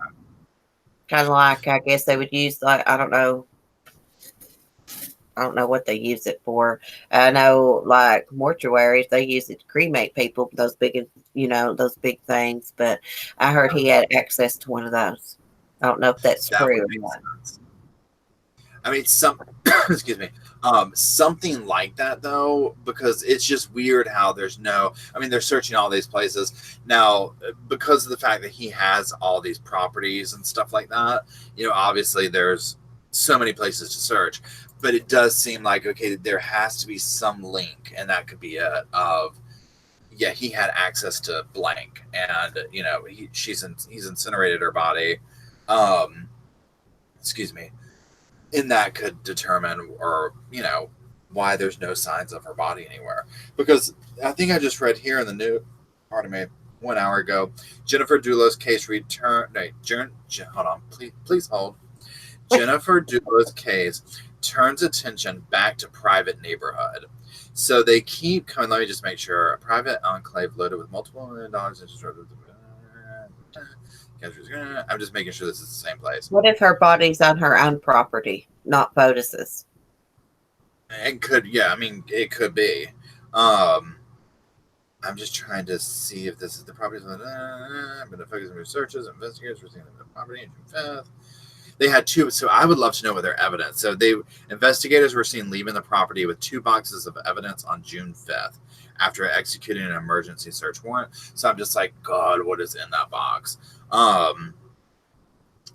Kind of like I guess they would use like I don't know what they use it for. I know like mortuaries they use it to cremate people, those big those big things. But I heard he had access to one of those. I don't know if that's That true would or make not. sense. I mean, excuse me, something like that though, because it's just weird how there's no. I mean, they're searching all these places now because of the fact that he has all these properties and stuff like that. Obviously there's so many places to search, but it does seem like okay, there has to be some link, and that could be it. Of yeah, he had access to blank, and he's incinerated her body. Um, excuse me, and that could determine or why there's no signs of her body anywhere, because I think I just read here in the new pardon me 1 hour ago, Jennifer Dulos case return no, hold on, please hold. Jennifer Dulos case turns attention back to private neighborhood. So they keep coming. Let me just make sure. A private enclave loaded with multiple $1 million. I'm just making sure this is the same place. What if her body's on her own property, not Fotis's? It could, yeah. I mean, it could be. Um, I'm just trying to see if this is the property. I'm going to focus on researchers, investigators, receiving the property, and 5th. They had two, so I would love to know what their evidence. So investigators were seen leaving the property with 2 boxes of evidence on June 5th after executing an emergency search warrant. So I'm just like, God, what is in that box?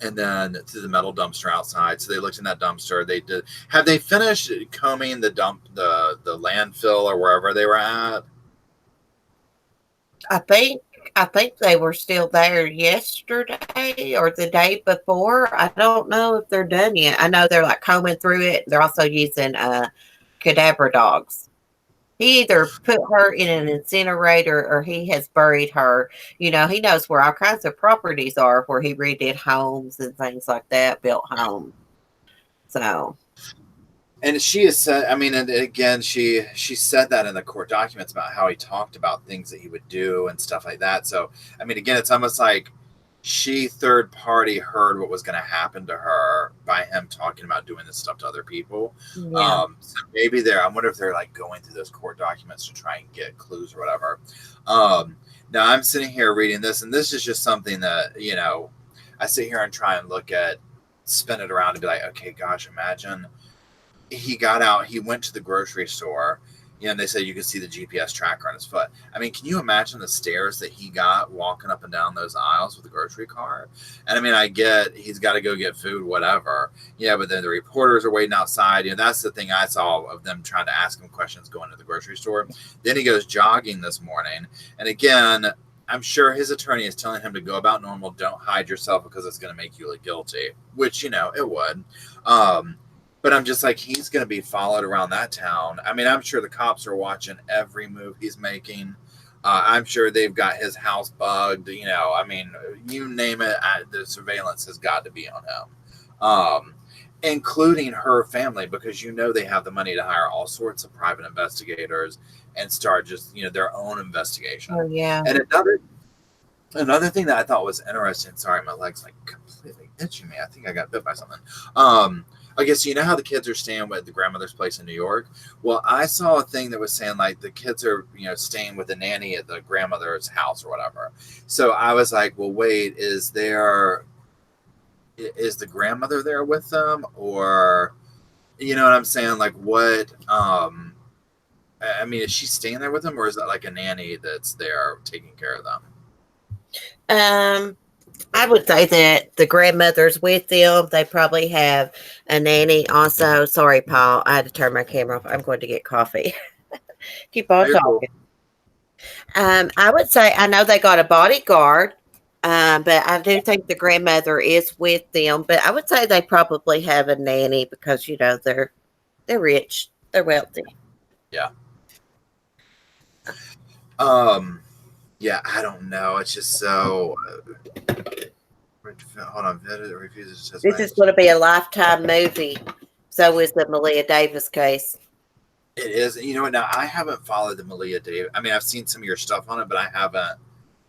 And then to the metal dumpster outside. So they looked in that dumpster. They did. Have they finished combing the landfill or wherever they were at? I think I think they were still there yesterday or the day before. I don't know if they're done yet. I know they're like combing through it. They're also using cadaver dogs. He either put her in an incinerator or he has buried her. He knows where all kinds of properties are where he redid homes and things like that, built homes. So, And she has said, I mean, and again, she said that in the court documents about how he talked about things that he would do and stuff like that. So, I mean, again, it's almost like she third party heard what was going to happen to her by him talking about doing this stuff to other people. yeah. So maybe I wonder if they're like going through those court documents to try and get clues or whatever. Um, Now I'm sitting here reading this, and this is just something that I sit here and try and look at, spin it around and be like, okay, gosh, imagine he got out, he went to the grocery store, and they said you could see the GPS tracker on his foot. I mean, can you imagine the stares that he got walking up and down those aisles with the grocery cart? And I mean, I get he's got to go get food, whatever. Yeah, but then the reporters are waiting outside. That's the thing I saw of them trying to ask him questions going to the grocery store. Then he goes jogging this morning. And again, I'm sure his attorney is telling him to go about normal. Don't hide yourself because it's going to make you look guilty, which, it would. But I'm just like, he's going to be followed around that town. I mean, I'm sure the cops are watching every move he's making. I'm sure they've got his house bugged. I mean, you name it, the surveillance has got to be on him. including her family, because they have the money to hire all sorts of private investigators and start just their own investigation. Oh, yeah. And another thing that I thought was interesting. Sorry, my leg's like completely itching me. I think I got bit by something. I guess you know how the kids are staying with the grandmother's place in New York. Well, I saw a thing that was saying like the kids are staying with a nanny at the grandmother's house or whatever. So I was like, well, wait, is the grandmother there with them, or you know what I'm saying? Like what? I mean, is she staying there with them, or is that like a nanny that's there taking care of them? Um, I would say that the grandmother's with them. They probably have a nanny also. Sorry, Paul. I had to turn my camera off. I'm going to get coffee. Keep Oh, on you're cool. talking. I would say I know they got a bodyguard, but I do think the grandmother is with them. But I would say they probably have a nanny because they're rich, they're wealthy. Yeah. Um. Yeah. I don't know. It's just so. Hold on. It refuses to test This my is age. going to be a lifetime movie. So is the Malia Davis case. It is. You know what? Now I haven't followed the Malia David. I mean, I've seen some of your stuff on it, but I haven't.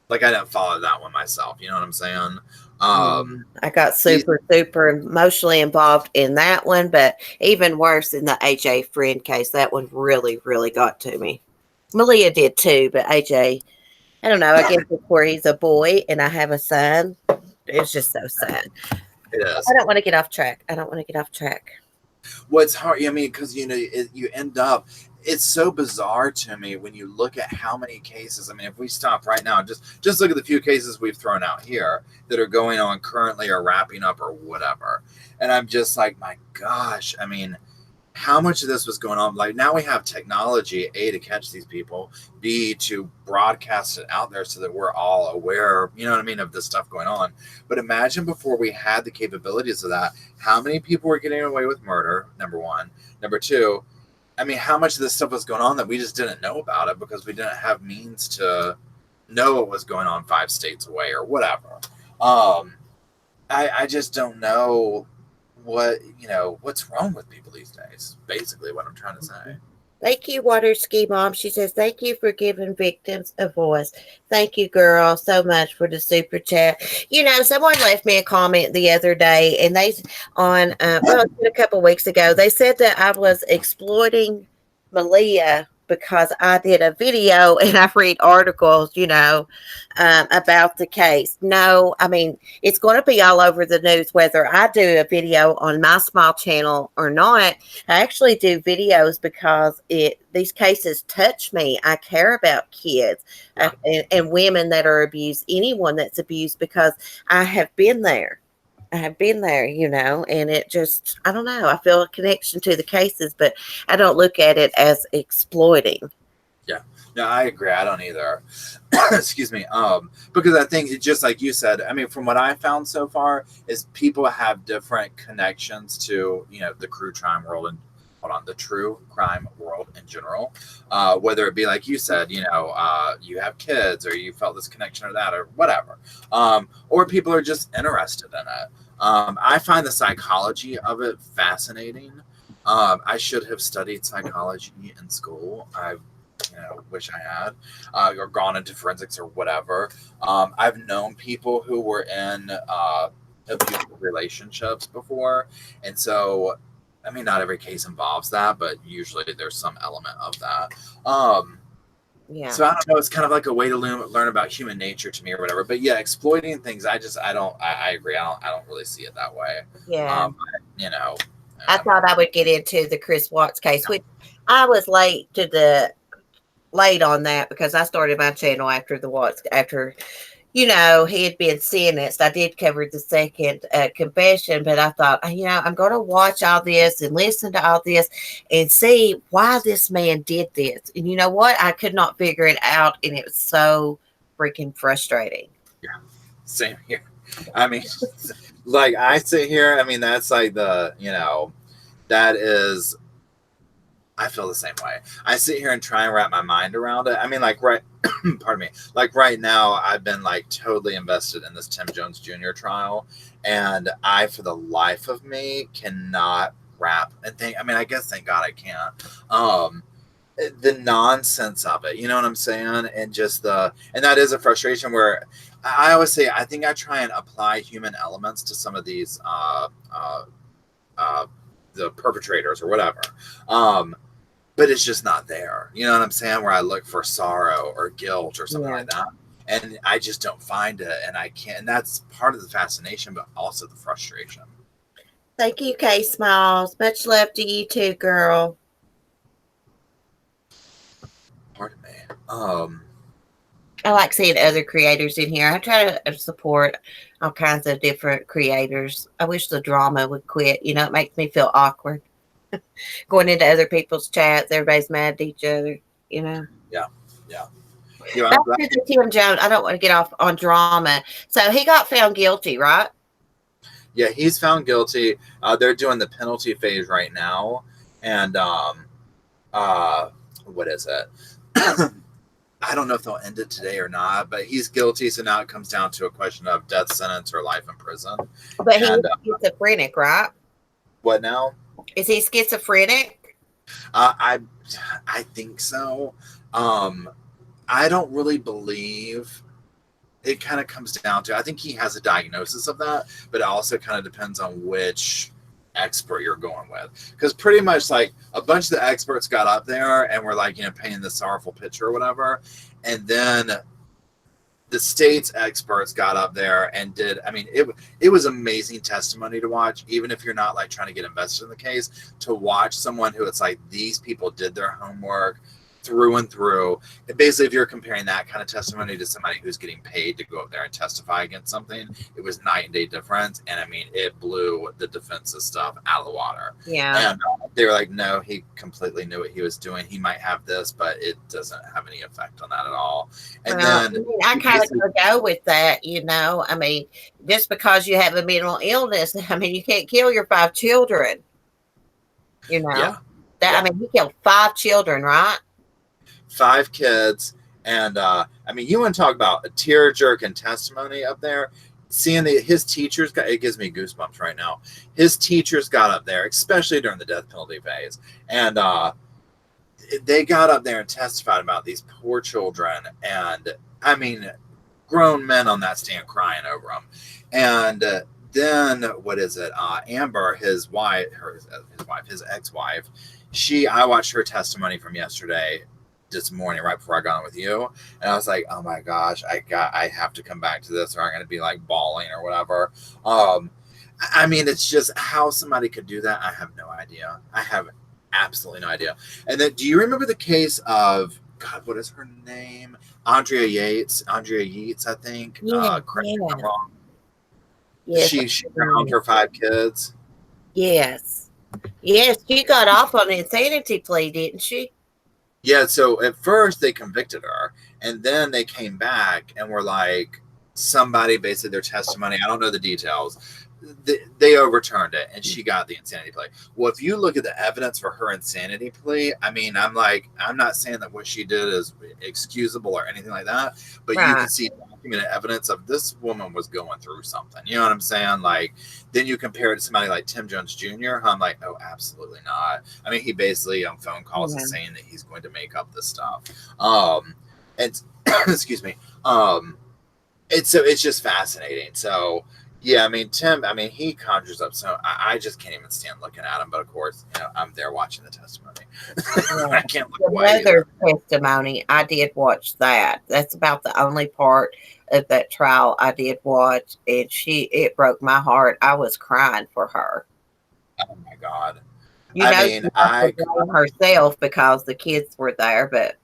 Like, I didn't follow that one myself. You know what I'm saying? Um. I got These. super, super emotionally involved in that one, but even worse in the AJ friend case. That one really, really got to me. Malia did too, but AJ, I don't know. I guess it's where he's a boy and I have a son. It's just so sad. It I is. don't want to get off track. I don't want to get off track. What's hard? I mean, because you end up. It's so bizarre to me when you look at how many cases. I mean, if we stop right now, just look at the few cases we've thrown out here that are going on currently or wrapping up or whatever, and I'm just like, my gosh. I mean, how much of this was going on? Like now we have technology, A, to catch these people, B, to broadcast it out there so that we're all aware, you know what I mean, of this stuff going on. But imagine before we had the capabilities of that, how many people were getting away with murder, number one. Number two, I mean, how much of this stuff was going on that we just didn't know about it because we didn't have means to know what was going on 5 states away or whatever. Um, I just don't know what's wrong with people these days. Basically, what I'm trying to say. Thank you, Water Ski Mom. She says, thank you for giving victims a voice. Thank you, girl, so much for the super chat. Someone left me a comment the other day, and a couple weeks ago, they said that I was exploiting Malia because I did a video and I read articles, about the case. No, I mean, it's going to be all over the news whether I do a video on my small channel or not. I actually do videos because these cases touch me. I care about kids Yeah. and women that are abused, anyone that's abused, because I have been there. I have been there, and it just, I don't know. I feel a connection to the cases, but I don't look at it as exploiting. Yeah. No, I agree. I don't either. Excuse me. Because I think it's just like you said. I mean, from what I found so far, is people have different connections to the true crime world and the true crime world in general. Whether it be like you said, you have kids or you felt this connection or that or whatever, or people are just interested in it. I find the psychology of it fascinating. I should have studied psychology in school. I wish I had, or gone into forensics or whatever. I've known people who were in abusive relationships before, and so I mean, not every case involves that, but usually there's some element of that. Yeah. So I don't know. It's kind of like a way to learn about human nature to me or whatever. But yeah, exploiting things. I don't. I agree. I don't really see it that way. Yeah. Um, you know. I Um, thought I would get into the Chris Watts case, which I was late on that because I started my channel after he had been sentenced. I did cover the second confession, but I thought, I'm going to watch all this and listen to all this and see why this man did this. And you know what? I could not figure it out, and it was so freaking frustrating. yeah. Same here. I mean, like I sit here. I mean, that's like that is I feel the same way. I sit here and try and wrap my mind around it. I mean, like right, pardon me. Like right now, I've been like totally invested in this Tim Jones Jr. trial, and I, for the life of me, cannot wrap and think. I mean, I guess thank God I can't. Um, the nonsense of it, you know what I'm saying, and just and that is a frustration where I always say I think I try and apply human elements to some of these uh, the perpetrators or whatever. Um, but it's just not there. You know what I'm saying? Where I look for sorrow or guilt or something Yeah. like that. And I just don't find it. And I can't. And that's part of the fascination, but also the frustration. Thank you, Kay Smiles. Much love to you too, girl. Pardon me. I like seeing other creators in here. I try to support all kinds of different creators. I wish the drama would quit. You know, it makes me feel awkward going into other people's chats. Everybody's mad at each other. You know. Yeah. Yeah. Yeah. Back I'm glad. to the Tim Jones. I don't want to get off on drama. So he got found guilty, right? Yeah. He's found guilty. They're doing the penalty phase right now. And uh, what is it? I don't know if they'll end it today or not, but he's guilty. So now it comes down to a question of death sentence or life in prison. But he And is schizophrenic, right? what now? Is he schizophrenic? I I think so. Um, I don't really believe it. Kind of comes down to I think he has a diagnosis of that, but it also kind of depends on which expert you're going with. Because pretty much like a bunch of the experts got up there and were like, painting the sorrowful picture or whatever, and then the state's experts got up there and did. I mean, it was amazing testimony to watch, even if you're not like trying to get invested in the case, to watch someone who it's like these people did their homework through and through. And basically, if you're comparing that kind of testimony to somebody who's getting paid to go up there and testify against something, it was night and day difference. And I mean, it blew the defense's stuff out of the water. Yeah. And they were like, no, he completely knew what he was doing. He might have this, but it doesn't have any effect on that at all. And Well, I then mean, I kind of go with that, I mean, just because you have a mental illness, I mean, you can't kill your 5 children, you know. yeah, That I yeah, mean, he killed 5 children, right? 5 kids. And I mean, you want to talk about a tear jerking testimony up there? Seeing his teachers it gives me goosebumps right now. His teachers got up there, especially during the death penalty phase, and they got up there and testified about these poor children. And I mean, grown men on that stand crying over them. And then what is it? Amber, his wife, his ex-wife, I watched her testimony from yesterday, this morning, right before I got on with you, and I was like, oh my gosh, I have to come back to this, or I'm gonna be like bawling or whatever. I mean, it's just how somebody could do that. I have no idea. I have absolutely no idea. And then, do you remember the case of God? What is her name? Andrea Yates, I think. Yeah, Correct me if I'm yeah, wrong. yes, She found her 5 kids. yes, yes. She got off on the insanity plea, didn't she? Yeah, so at first they convicted her, and then they came back and were like, somebody basically their testimony. I don't know the details. They overturned it, and she got the insanity plea. Well, if you look at the evidence for her insanity plea, I mean, I'm not saying that what she did is excusable or anything like that, but you Right. can see documented evidence of this woman was going through something. You know what I'm saying? Like, then you compare it to somebody like Tim Jones Jr., who I'm like, oh, absolutely not. I mean, he basically on phone calls Yeah. is saying that he's going to make up this stuff. And excuse me. It's just fascinating. So yeah, I mean, Tim, I mean, he conjures up. So I just can't even stand looking at him. But of course, I'm there watching the testimony. Yeah. I can't look The away mother's either. testimony, I did watch that. That's about the only part of that trial I did watch, and it broke my heart. I was crying for her. Oh my God. You I know, mean, she has to blame herself because the kids were there, but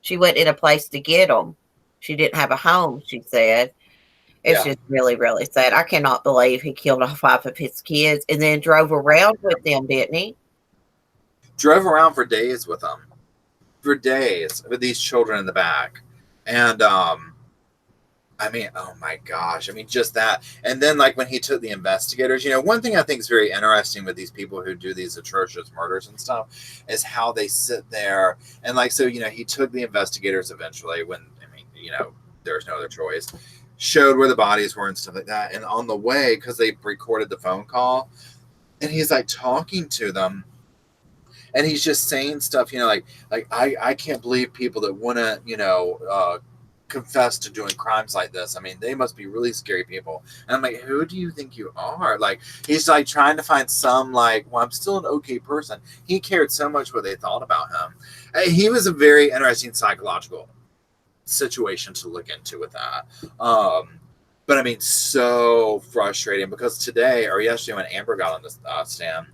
she wasn't in a place to get them. She didn't have a home, she said. It's yeah, just really, really sad. I cannot believe he killed all 5 of his kids and then drove around with them, didn't he? drove around for days with them, for days with these children in the back, and I mean, oh my gosh. I mean, just that. And then, like, when he took the investigators, one thing I think is very interesting with these people who do these atrocious murders and stuff is how they sit there. And, like, so, he took the investigators eventually when, I mean, there's no other choice, showed where the bodies were and stuff like that. And on the way, because they recorded the phone call, and he's like talking to them. And he's just saying stuff, like I can't believe people that want to, confess to doing crimes like this. I mean, they must be really scary people. And I'm like, who do you think you are? Like, he's like trying to find some, like, well, I'm still an okay person. He cared so much what they thought about him. He was a very interesting psychological situation to look into with that. But I mean, so frustrating because today or yesterday when Amber got on the stand,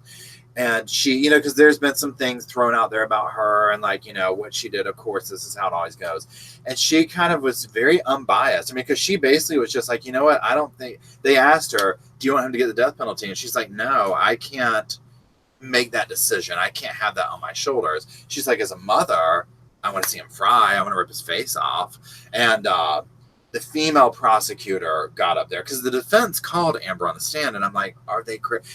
and she, because there's been some things thrown out there about her and, like, what she did. Of course, this is how it always goes. And she kind of was very unbiased. I mean, because she basically was just like, you know what? I don't think they asked her, do you want him to get the death penalty? And she's like, no, I can't make that decision. I can't have that on my shoulders. She's like, as a mother, I want to see him fry. I want to rip his face off. And the female prosecutor got up there because the defense called Amber on the stand. And I'm like, are they crazy?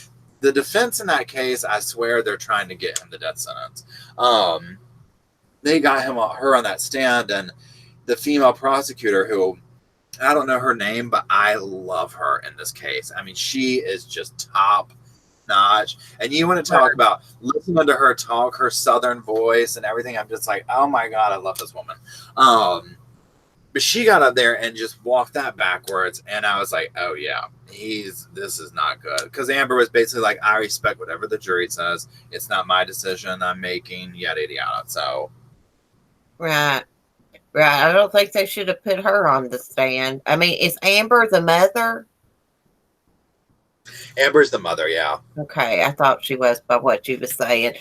The defense in that case, I swear they're trying to get him the death sentence. They got her on that stand, and the female prosecutor, who I don't know her name, but I love her in this case. I mean, she is just top notch. And you want to talk about listening to her talk, her Southern voice and everything. I'm just like, oh my God, I love this woman. But she got up there and just walked that backwards. And I was like, oh, yeah, this is not good. Because Amber was basically like, I respect whatever the jury says. It's not my decision I'm making, yada, yada, yada. So. Right. Right. I don't think they should have put her on the stand. I mean, is Amber the mother? Amber's the mother, yeah. Okay. I thought she was by what you were saying.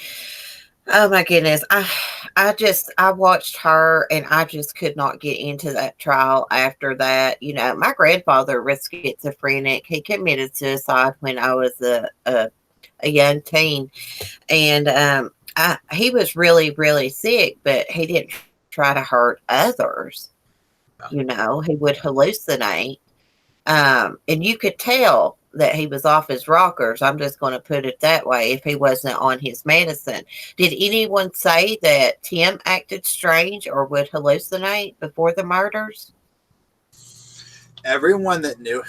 Oh my goodness. I watched her and I just could not get into that trial after that. My grandfather was schizophrenic. He committed suicide when I was a young teen. And he was really, really sick, but he didn't try to hurt others. He would hallucinate. And you could tell that he was off his rockers. I'm just going to put it that way. If he wasn't on his medicine, did anyone say that Tim acted strange or would hallucinate before the murders? Everyone that knew,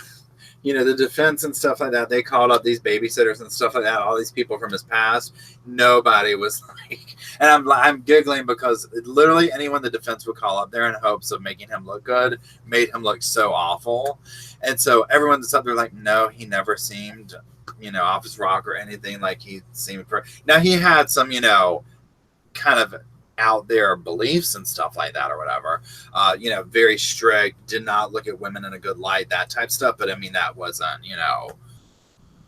the defense and stuff like that, they called up these babysitters and stuff like that, all these people from his past. Nobody was like, and I'm giggling because literally anyone the defense would call up there in hopes of making him look good made him look so awful. And so everyone that's up there like, no, he never seemed, off his rock or anything. Like he seemed now he had some, kind of out there beliefs and stuff like that or whatever, very strict, did not look at women in a good light, that type stuff. But I mean, that wasn't,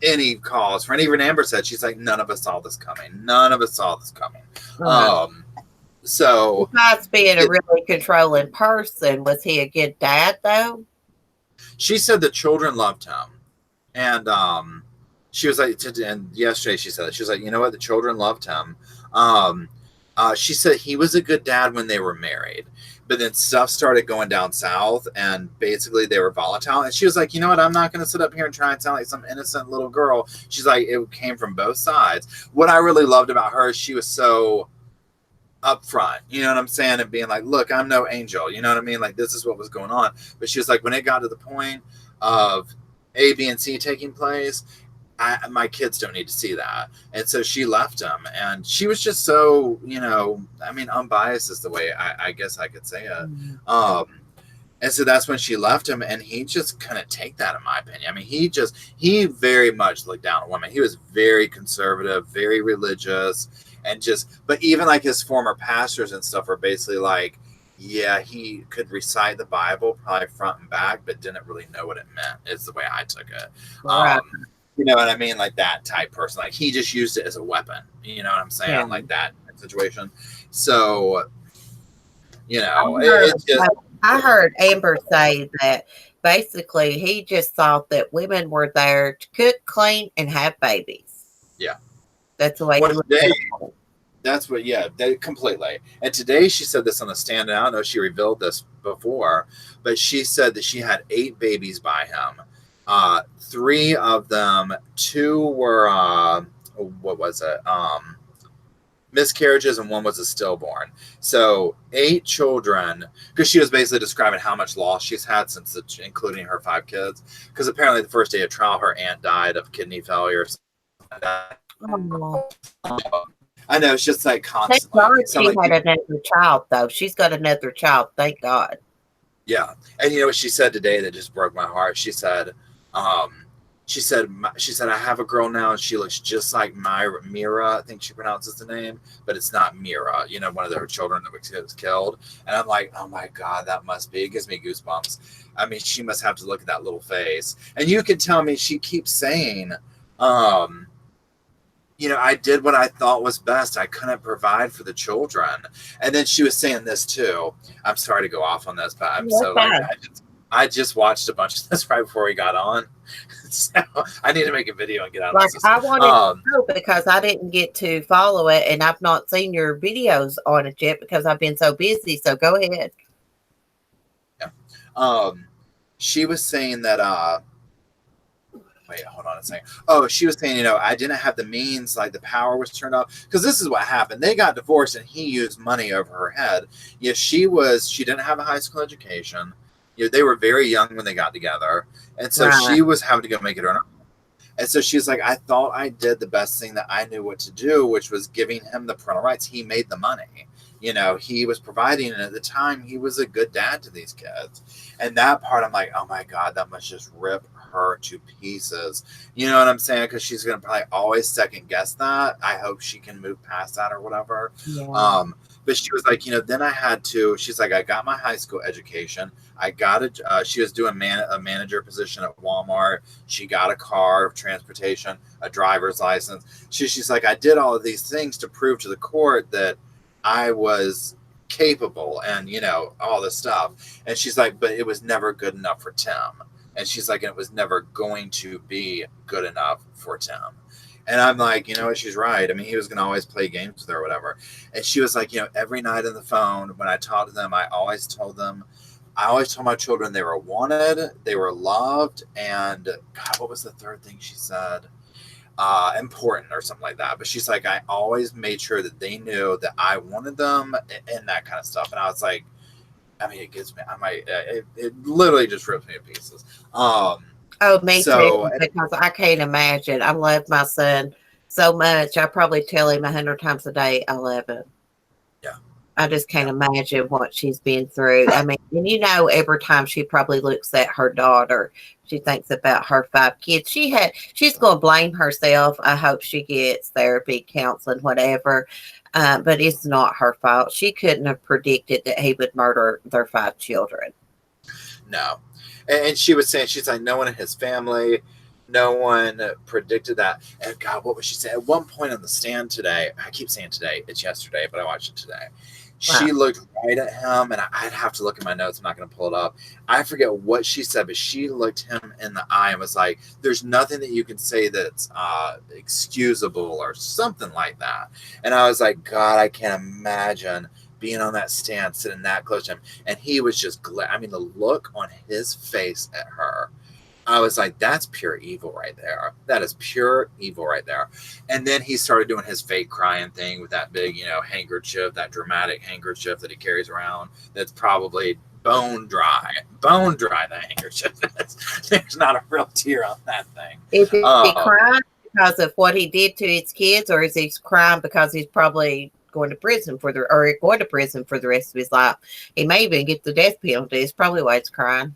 any cause for, and even Amber said, she's like, none of us saw this coming. None of us saw this coming. So besides being a really controlling person, was he a good dad though? She said the children loved him. And she was like, and yesterday she said, she was like, you know what? The children loved him. She said he was a good dad when they were married, but then stuff started going down south and basically they were volatile. And she was like, you know what? I'm not going to sit up here and try and sound like some innocent little girl. She's like, it came from both sides. What I really loved about her is she was so upfront, you know what I'm saying? And being like, look, I'm no angel. You know what I mean? Like, this is what was going on. But she was like, when it got to the point of A, B, and C taking place, my kids don't need to see that. And so she left him, and she was just so, unbiased is the way I guess I could say it. And so that's when she left him, and he just couldn't take that, in my opinion. I mean, he very much looked down on women. He was very conservative, very religious, but even like his former pastors and stuff are basically like, yeah, he could recite the Bible probably front and back, but didn't really know what it meant, is the way I took it. Right. You know what I mean? Like that type person. Like he just used it as a weapon. You know what I'm saying? Yeah. Like that situation. So, I heard Amber say that basically he just thought that women were there to cook, clean, and have babies. Yeah. That's the way he looked at it. That's what, yeah, completely. And today she said this on the stand, and I don't know if she revealed this before, but she said that she had 8 babies by him. 3 of them, 2 were, what was it? Miscarriages, and 1 was a stillborn. So 8 children, because she was basically describing how much loss she's had since, including her 5 kids. Because apparently the first day of trial, her aunt died of kidney failure or something like that. Oh, I know, it's just like thank constantly. God So I'm she like, had another child, though. She's got another child. Thank God. yeah. And you know what she said today that just broke my heart? Um, she said, I have a girl now, and she looks just like Mira. I think she pronounces the name, but it's not Mira. You know, one of their children that was killed. And I'm like, oh my God, that must be. It gives me goosebumps. I mean, she must have to look at that little face. And you can tell me, she keeps saying, um, I did what I thought was best. I couldn't provide for the children. And then she was saying this too. I'm sorry to go off on this, but I'm That's so like, fine. I just watched a bunch of this right before we got on. So I need to make a video and get out of Like, this. I wanted to know because I didn't get to follow it, and I've not seen your videos on it yet because I've been so busy. So go ahead. Yeah. Um, she was saying that, wait, hold on a second. Oh, she was saying, I didn't have the means, like the power was turned off. Because this is what happened. They got divorced, and he used money over her head. Yeah, she didn't have a high school education. They were very young when they got together. And so Right. she was having to go make it on her. And so she's like, I thought I did the best thing that I knew what to do, which was giving him the parental rights. He made the money. He was providing, and at the time, he was a good dad to these kids. And that part, I'm like, oh my God, that must just rip her to pieces. You know what I'm saying? Because she's going to probably always second guess that. I hope she can move past that or whatever. Yeah. But she was like, then I had to, she's like, I got my high school education. I got she was doing a manager position at Walmart. She got a car, transportation, a driver's license. She's like, I did all of these things to prove to the court that I was capable and, all this stuff. And she's like, but it was never good enough for Tim. And she's like, and it was never going to be good enough for Tim. And I'm like, you know what? She's right. I mean, he was going to always play games with her or whatever. And she was like, every night on the phone, when I talked to them, I always told my children they were wanted, they were loved, and God, what was the third thing she said? Important or something like that. But she's like, I always made sure that they knew that I wanted them and that kind of stuff. And I was like, I mean, it gets me. It literally just rips me to pieces. Oh, me too, So because I can't imagine. I love my son so much. I probably tell him 100 times a day I love him. yeah, I just can't yeah, imagine what she's been through. I mean, and every time she probably looks at her daughter, she thinks about her 5 kids. She's going to blame herself. I hope she gets therapy, counseling, whatever. But it's not her fault. She couldn't have predicted that he would murder their 5 children. no. And she was saying, she's like, no one in his family, no one predicted that. And God, what was she saying? At one point on the stand today, I keep saying today, it's yesterday, but I watched it today. Wow. She looked right at him, and I'd have to look at my notes. I'm not going to pull it up. I forget what she said, but she looked him in the eye and was like, there's nothing that you can say that's excusable or something like that. And I was like, God, I can't imagine being on that stand, sitting that close to him. And he was just, I mean, the look on his face at her, I was like, that's pure evil right there. That is pure evil right there. And then he started doing his fake crying thing with that big, handkerchief, that dramatic handkerchief that he carries around. That's probably bone dry, the handkerchief is. There's not a real tear on that thing. Is he Um, crying because of what he did to his kids, or is he crying because he's probably going to prison for the rest of his life? He may even get the death penalty. It's probably why he's crying.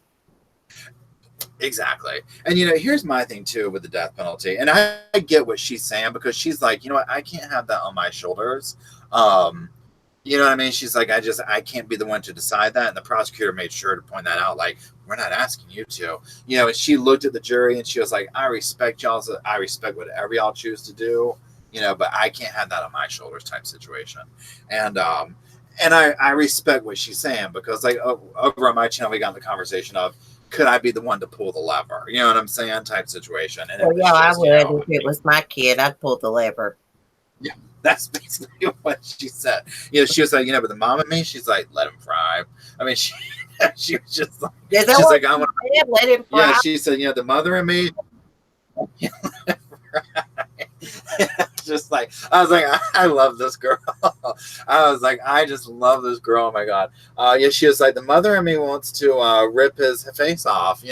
Exactly. And here's my thing too with the death penalty. And I get what she's saying, because she's like, you know what, I can't have that on my shoulders. You know what I mean? She's like, I can't be the one to decide that. And the prosecutor made sure to point that out. Like, we're not asking you to. And she looked at the jury and she was like, I respect y'all. I respect whatever y'all choose to do, but I can't have that on my shoulders type situation. And I respect what she's saying, because like over on my channel, we got in the conversation of, could I be the one to pull the lever? You know what I'm saying? Type situation. And it Well, was yeah, I just, would if it was my kid. I'd pull the lever. yeah, That's basically what she said. She was like, but the mom and me, she's like, let him fry. I mean, she was just like, Is that she's what like, I want. you said? Let him Yeah, fry? she said, the mother and me. Just like I was like, I love this girl. I was like, I just love this girl. Oh my god. Yeah, she was like, the mother in me wants to rip his face off.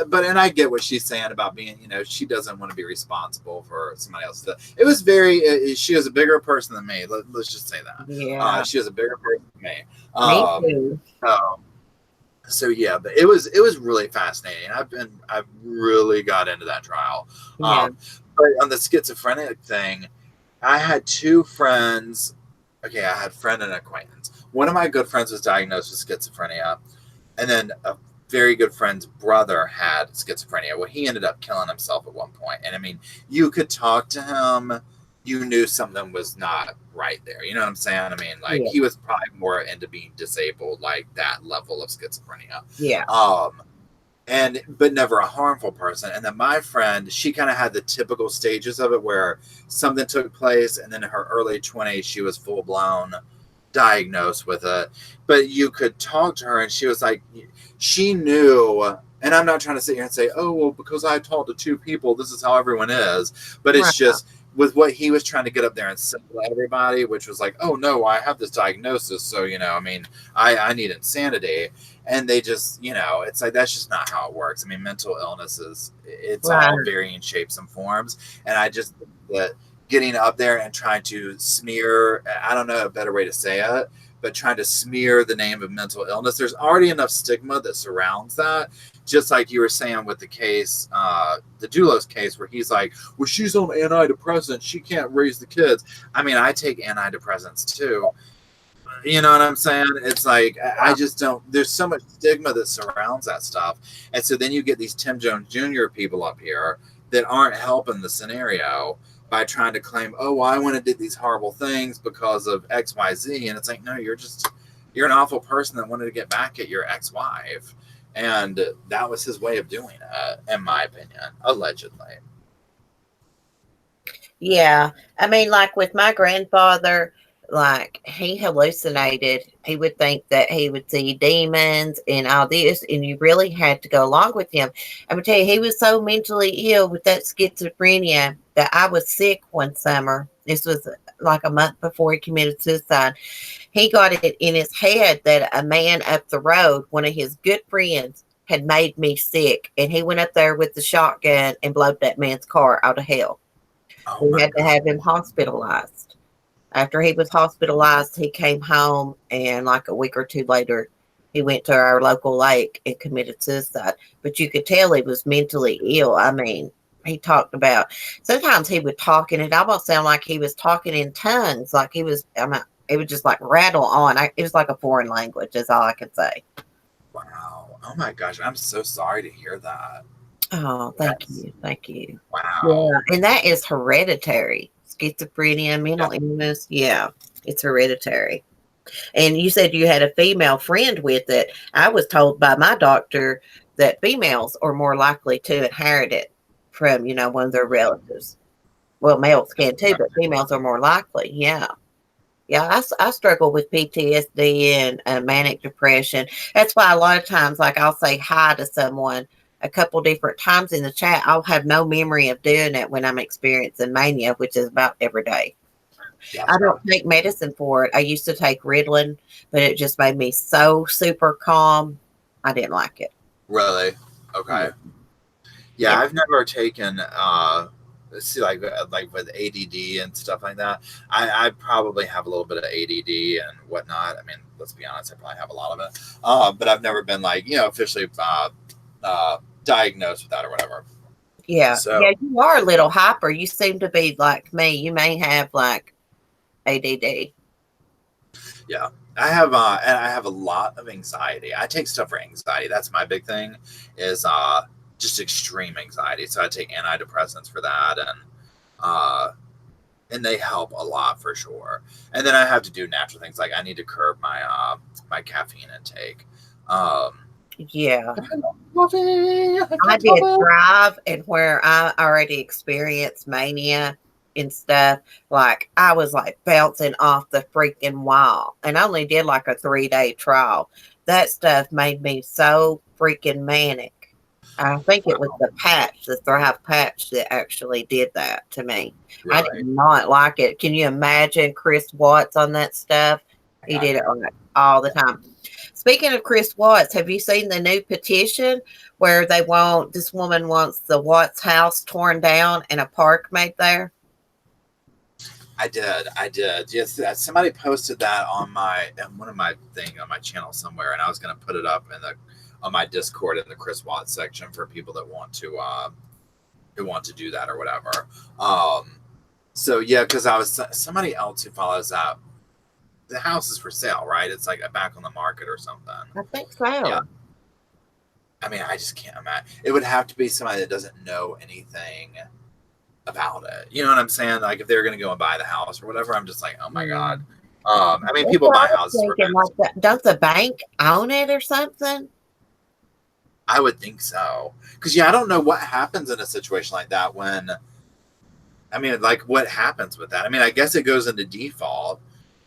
But and I get what she's saying about being, she doesn't want to be responsible for somebody else's stuff. It was very. She was a bigger person than me. Let's just say that. Yeah, She was a bigger person than me. me too. So, so yeah, but it was really fascinating. I've really got into that trial. Yeah, Um, but on the schizophrenic thing, I had two friends. Okay, I had friend and acquaintance. One of my good friends was diagnosed with schizophrenia, and then a very good friend's brother had schizophrenia. Well, he ended up killing himself at one point. And I mean, you could talk to him, you knew something was not right there. You know what I'm saying? I mean, like yeah, he was probably more into being disabled, like that level of schizophrenia. yeah. Um, and but never a harmful person. And then my friend, she kind of had the typical stages of it where something took place, and then in her early 20s, she was full blown diagnosed with it. But you could talk to her, and she was like, she knew. And I'm not trying to sit here and say, oh, well, because I talked to two people, this is how everyone is. But Right. it's just with what he was trying to get up there and sell to everybody, which was like, oh, no, I have this diagnosis. So, I mean, I need insanity. And they just, it's like, that's just not how it works. I mean, mental illnesses, it's all Right. varying shapes and forms. And I just, that getting up there and trying to smear, I don't know a better way to say it, but trying to smear the name of mental illness. There's already enough stigma that surrounds that. Just like you were saying with the case, the Dulos case, where he's like, well, she's on antidepressants. She can't raise the kids. I mean, I take antidepressants too. You know what I'm saying? It's like, I just don't, there's so much stigma that surrounds that stuff. And so then you get these Tim Jones Jr. people up here that aren't helping the scenario by trying to claim, oh, well, I went and did these horrible things because of XYZ. And it's like, no, you're an awful person that wanted to get back at your ex-wife. And that was his way of doing it, in my opinion, allegedly. Yeah. I mean, like with my grandfather, like he hallucinated. He would think that he would see demons and all this, and you really had to go along with him. I'm gonna tell you, he was so mentally ill with that schizophrenia that I was sick one summer. This was like a month before he committed suicide. He got it in his head that a man up the road, one of his good friends, had made me sick, and he went up there with the shotgun and blowed that man's car out of hell. Oh, We my had to have God. him hospitalized. After he was hospitalized, he came home, and like a week or two later, he went to our local lake and committed suicide. But you could tell he was mentally ill. I mean, he talked about sometimes he would talk, and it almost sounded like he was talking in tongues, like he was. I mean, it would just like rattle on. It was like a foreign language, is all I could say. Wow. Oh, my gosh. I'm so sorry to hear that. Oh, thank That's, you, thank you. wow. Yeah, and that is hereditary. Schizophrenia, Yeah. mental illness. Yeah, it's hereditary. And you said you had a female friend with it. I was told by my doctor that females are more likely to inherit it from, one of their relatives. Well, males can too, but females are more likely. Yeah. Yeah, I struggle with PTSD and manic depression. That's why a lot of times, like I'll say hi to someone a couple different times in the chat. I'll have no memory of doing it when I'm experiencing mania, which is about every day. I don't Gotcha. take medicine for it. I used to take Ritalin, but it just made me so super calm. I didn't like it. Really? Okay. Yeah. Yeah, Yeah. I've never taken see like with ADD and stuff like that. I probably have a little bit of ADD and whatnot. I mean, let's be honest, I probably have a lot of it. But I've never been like officially diagnosed with that or whatever. Yeah. Yeah. So You are a little hyper. You seem to be like me. You may have like ADD. yeah, and I have a lot of anxiety. I take stuff for anxiety. That's my big thing is just extreme anxiety. So I take antidepressants for that uh and they help a lot for sure. And then I have to do natural things like I need to curb my caffeine intake. Um, Yeah. coffee, I I can't did stop it. Thrive, and where I already experienced mania, and stuff, like I was like bouncing off the freaking wall, and I only did like a 3-day trial. That stuff made me so freaking manic. I think it was Wow. the patch, the Thrive patch, that actually did that to me. I did Really? not like it. Can you imagine Chris Watts on that stuff? I He got did it you. like all the time. Speaking of Chris Watts, have you seen the new petition where this woman wants the Watts house torn down and a park made there? I did. I did. Yes, somebody posted that on one of my thing on my channel somewhere, and I was going to put it up in the on my Discord in the Chris Watts section for people that want to do that or whatever. Um, so yeah, because I was somebody else who follows that. The house is for sale, right? It's like back on the market or something. I think Yeah. so. I mean, I just can't imagine. It would have to be somebody that doesn't know anything about it. You know what I'm saying? Like if they're going to go and buy the house or whatever, I'm just like, oh my Mm. god. I mean, That's people what I buy was houses for thinking. rent. Like, don't the bank own it or something? I would think so. Because yeah, I don't know what happens in a situation like that when. I mean, like what happens with that? I mean, I guess it goes into default,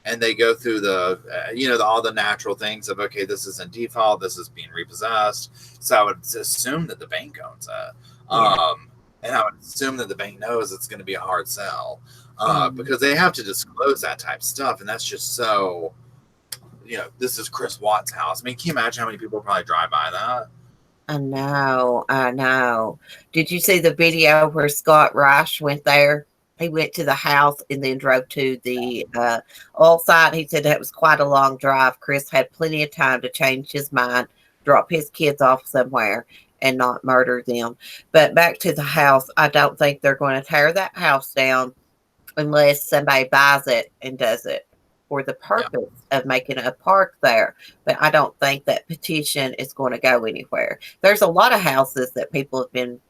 and they go through all the natural things of okay, this is in default, this is being repossessed. So I would assume that the bank owns it, Yeah. and I would assume that the bank knows it's going to be a hard sell, Mm. because they have to disclose that type of stuff, and that's just so. This is Chris Watts' house. I mean, can you imagine how many people probably drive by that? I know, I know. Did you see the video where Scott Rice went there? He went to the house and then drove to the oil site. He said that was quite a long drive. Chris had plenty of time to change his mind, drop his kids off somewhere, and not murder them. But back to the house, I don't think they're going to tear that house down unless somebody buys it and does it for the Yeah. purpose of making a park there. But I don't think that petition is going to go anywhere. There's a lot of houses that people have been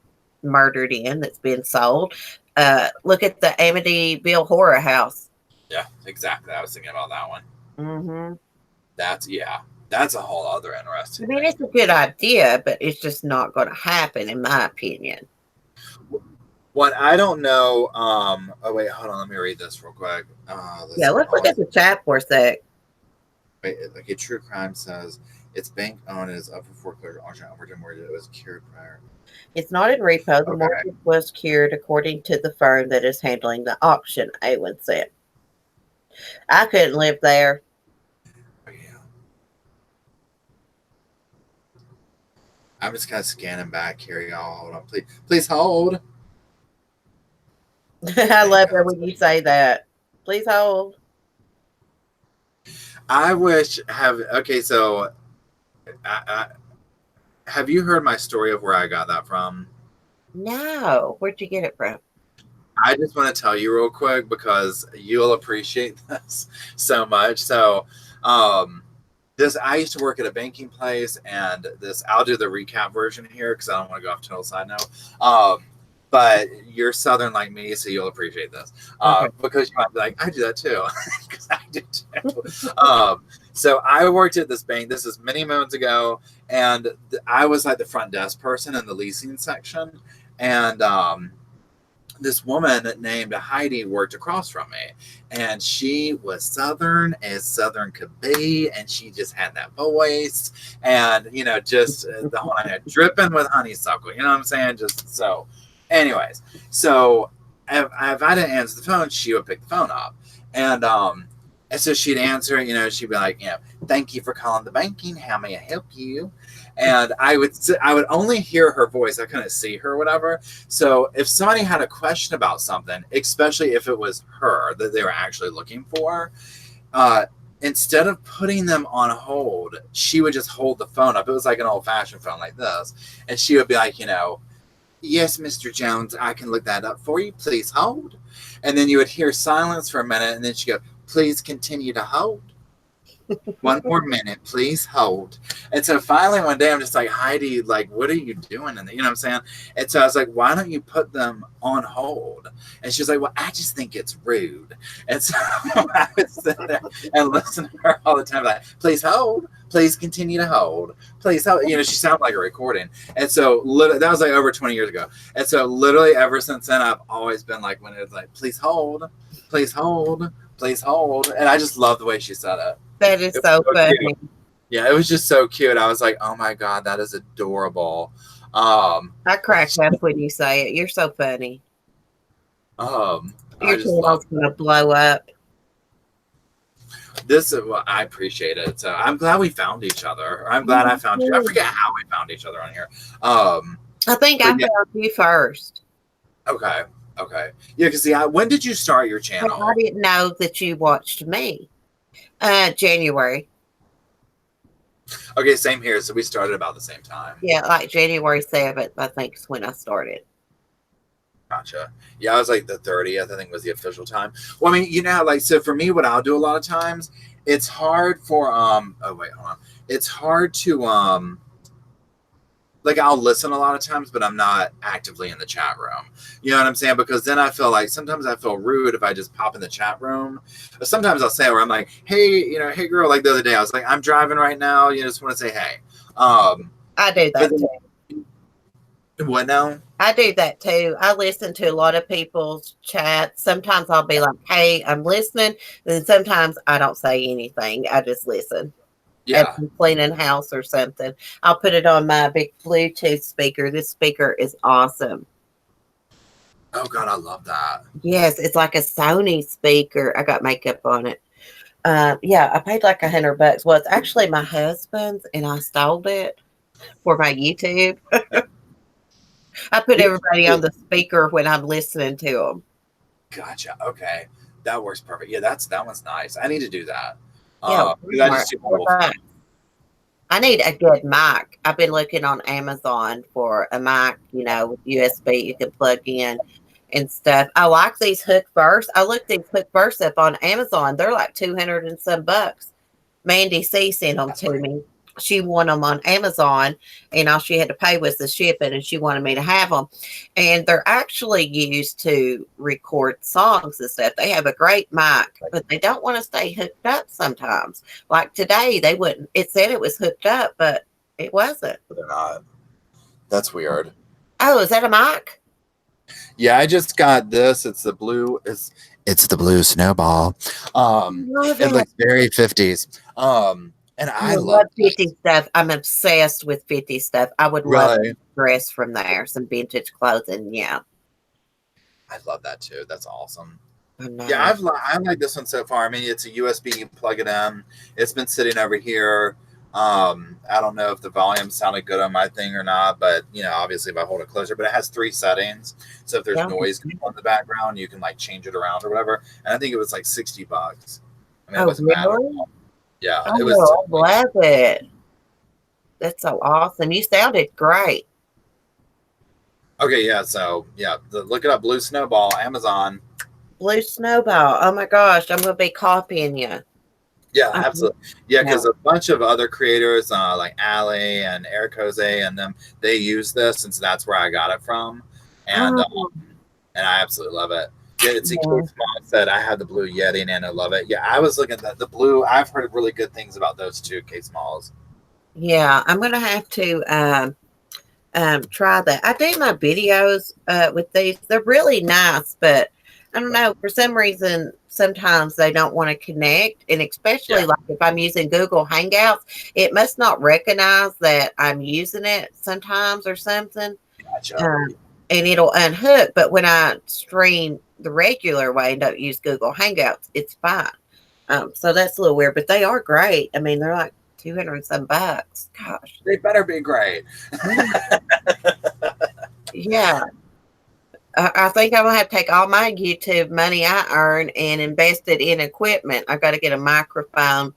murdered in that's been sold. Look at the Amityville horror house. Yeah, exactly. I was thinking about that one. Hmm. That's a whole other I interesting mean, thing. it's a good idea, but it's just not going to happen, in my opinion. What I don't know. Oh wait, hold on. Let me read this real quick. Let's Yeah, see. let's look at the chat for a sec. Wait, like a true crime says it's bank owned and is up for foreclosure. Auction overturned mortgage. It was cured prior. It's not in repo. The Okay. mortgage was cured according to the firm that is handling the auction, Awen said. I couldn't live there. Oh, yeah. I'm just kind of scanning back here, y'all. Hold on, please hold. I Bank love it owns when you say that. Please hold. I wish have okay. So, have you heard my story of where I got that from? No. Where'd you get it from? I just want to tell you real quick because you'll appreciate this so much. So, this I used to work at a banking place, and this I'll do the recap version here because I don't want to go off total side note. But you're Southern like me, so you'll appreciate this Okay. because you might be like, I do that too, because I do too. So I worked at this bank. This is many moons ago, and I was like the front desk person in the leasing section, and this woman named Heidi worked across from me, and she was Southern as Southern could be, and she just had that voice, and just the whole dripping with honeysuckle. You know what I'm saying? Just so. Anyways, so if I didn't answer the phone, she would pick the phone up, and so she'd answer. She'd be like, thank you for calling the banking. How may I help you? And I would only hear her voice. I couldn't see her, or whatever. So if somebody had a question about something, especially if it was her that they were actually looking for, instead of putting them on hold, she would just hold the phone up. It was like an old-fashioned phone like this, and she would be like, yes, Mr. Jones, I can look that up for you. Please hold. And then you would hear silence for a minute, and then she'd go, please continue to hold. One more minute, please hold. And so finally one day I'm just like, Heidi, like, what are you doing? And you know what I'm saying? And so I was like, why don't you put them on hold? And she's like, well, I just think it's rude. And so I would sit there and listen to her all the time, like, please hold, Please continue to hold. Please hold. You know, she sounded like a recording. And so that was like over 20 years ago. And so literally ever since then, I've always been like, when it's like, please hold, please hold, please hold. And I just love the way she said it. That is It was so so funny. cute. Yeah, it was just so cute. I was like, oh my God, that is adorable. Um, I crack up when you say it. You're so funny. I Your just love channel's gonna blow up. this. Well, I appreciate it. So I'm glad we found each other. I'm glad I found you. I forget how we found each other on here. I think I But yeah, found you first. okay, okay, yeah. Because see, when did you start your But I channel? didn't know that you watched me. January. Okay, same here. So we started about the same time. Yeah, like January 7th, I think is when I started. Gotcha. Yeah, I was like the 30th, I think was the official time. Well, I mean, you know, like, so for me, what I'll do a lot of times, it's hard for, oh, wait, hold on. It's hard to, like, I'll listen a lot of times, but I'm not actively in the chat room. You know what I'm saying? Because then I feel like sometimes I feel rude if I just pop in the chat room. But sometimes I'll say where I'm like, hey, you know, hey, girl, like the other day, I was like, I'm driving right now. You just want to say, hey. I do But that too. what now? I do that too. I listen to a lot of people's chats. Sometimes I'll be like, hey, I'm listening. And then sometimes I don't say anything. I just listen. If Yeah. I'm cleaning house or something, I'll put it on my big Bluetooth speaker. This speaker is awesome. Oh, God, I love that. Yes, it's like a Sony speaker. I got makeup on it. Yeah, I paid like $100. Well, it's actually my husband's, and I stole it for my YouTube. I put everybody on the speaker when I'm listening to them. Gotcha. Okay, that works perfect. Yeah, that one's nice. I need to do that. Yeah, Because I just do mobile phone. I need a good mic. I've been looking on Amazon for a mic, with USB you can plug in and stuff. I like these hook bursts. I looked these hook bursts up on Amazon. They're like 200 and some bucks. Mandy C sent them That's to great. me. She won them on Amazon, and all she had to pay was the shipping, and she wanted me to have them. And they're actually used to record songs and stuff. They have a great mic, but they don't want to stay hooked up sometimes. Like today, they wouldn't. It said it was hooked up, but it wasn't. But they're not. That's weird. Oh, is that a mic? Yeah, I just got this. It's the blue. It's the blue snowball. Love It it. looks very 50s. And I I love love 50 stuff. I'm obsessed with 50 stuff. I would love really. to dress from there, some vintage clothing. Yeah, I love that too. That's awesome. I Yeah, know. I like this one so far. I mean, it's a USB. You plug it in. It's been sitting over here. I don't know if the volume sounded good on my thing or not, but you know, obviously if I hold it closer, but it has 3 settings. So if there's Yeah. noise going on in the background, you can like change it around or whatever. And I think it was like $60. I mean, it Oh, wasn't bad at really? all. Yeah, it was Oh, I totally. love it. That's so awesome. You sounded great. Okay, yeah. So yeah, look it up, Blue Snowball, Amazon. Blue Snowball. Oh my gosh, I'm gonna be copying you. Yeah, I absolutely. Yeah, because know. a bunch of other creators like Ali and Eric Jose and them, they use this, and so that's where I got it from, Oh, and I absolutely love it. Yeah, it's a Kate yeah. Small said I have the blue Yeti and I love it. Yeah, I was looking at the blue. I've heard really good things about those two Kate Smalls. Yeah, I'm gonna have to try that. I do my videos with these. They're really nice, but I don't know, for some reason sometimes they don't want to connect, and especially Yeah, like if I'm using Google Hangouts, it must not recognize that I'm using it sometimes or something. gotcha. Um, and it'll unhook, but when I stream the regular way and don't use Google Hangouts, it's fine. So that's a little weird, but they are great. I mean, they're like 200 and some bucks. Gosh. They better be great. Yeah. I think I'm gonna have to take all my YouTube money I earn and invest it in equipment. I got to get a microphone.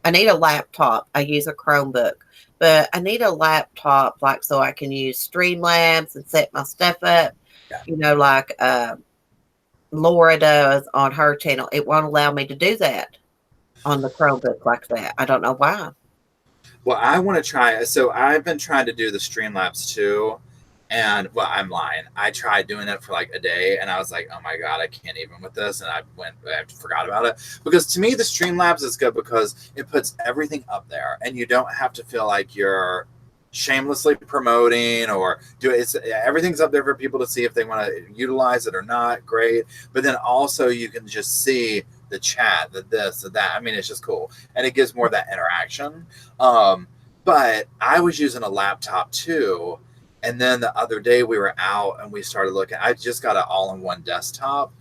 I need a laptop. I use a Chromebook, but I need a laptop like so I can use Streamlabs and set my stuff up. Yeah. Like Laura does on her channel. It won't allow me to do that on the Chromebook like that. I don't know why. Well, I want to try. So I've been trying to do the Streamlabs too, And well, I'm lying. I tried doing it for like a day, and I was like, "Oh my god, I can't even with this." And I forgot about it because to me, the Streamlabs is good because it puts everything up there, and you don't have to feel like you're shamelessly promoting or do it. It's everything's up there for people to see if they want to utilize it or not. Great, but then also you can just see the chat, the this, the that. I mean, it's just cool, and it gives more of that interaction. Um, but I was using a laptop too, and then the other day we were out and we started looking. I just got an all-in-one desktop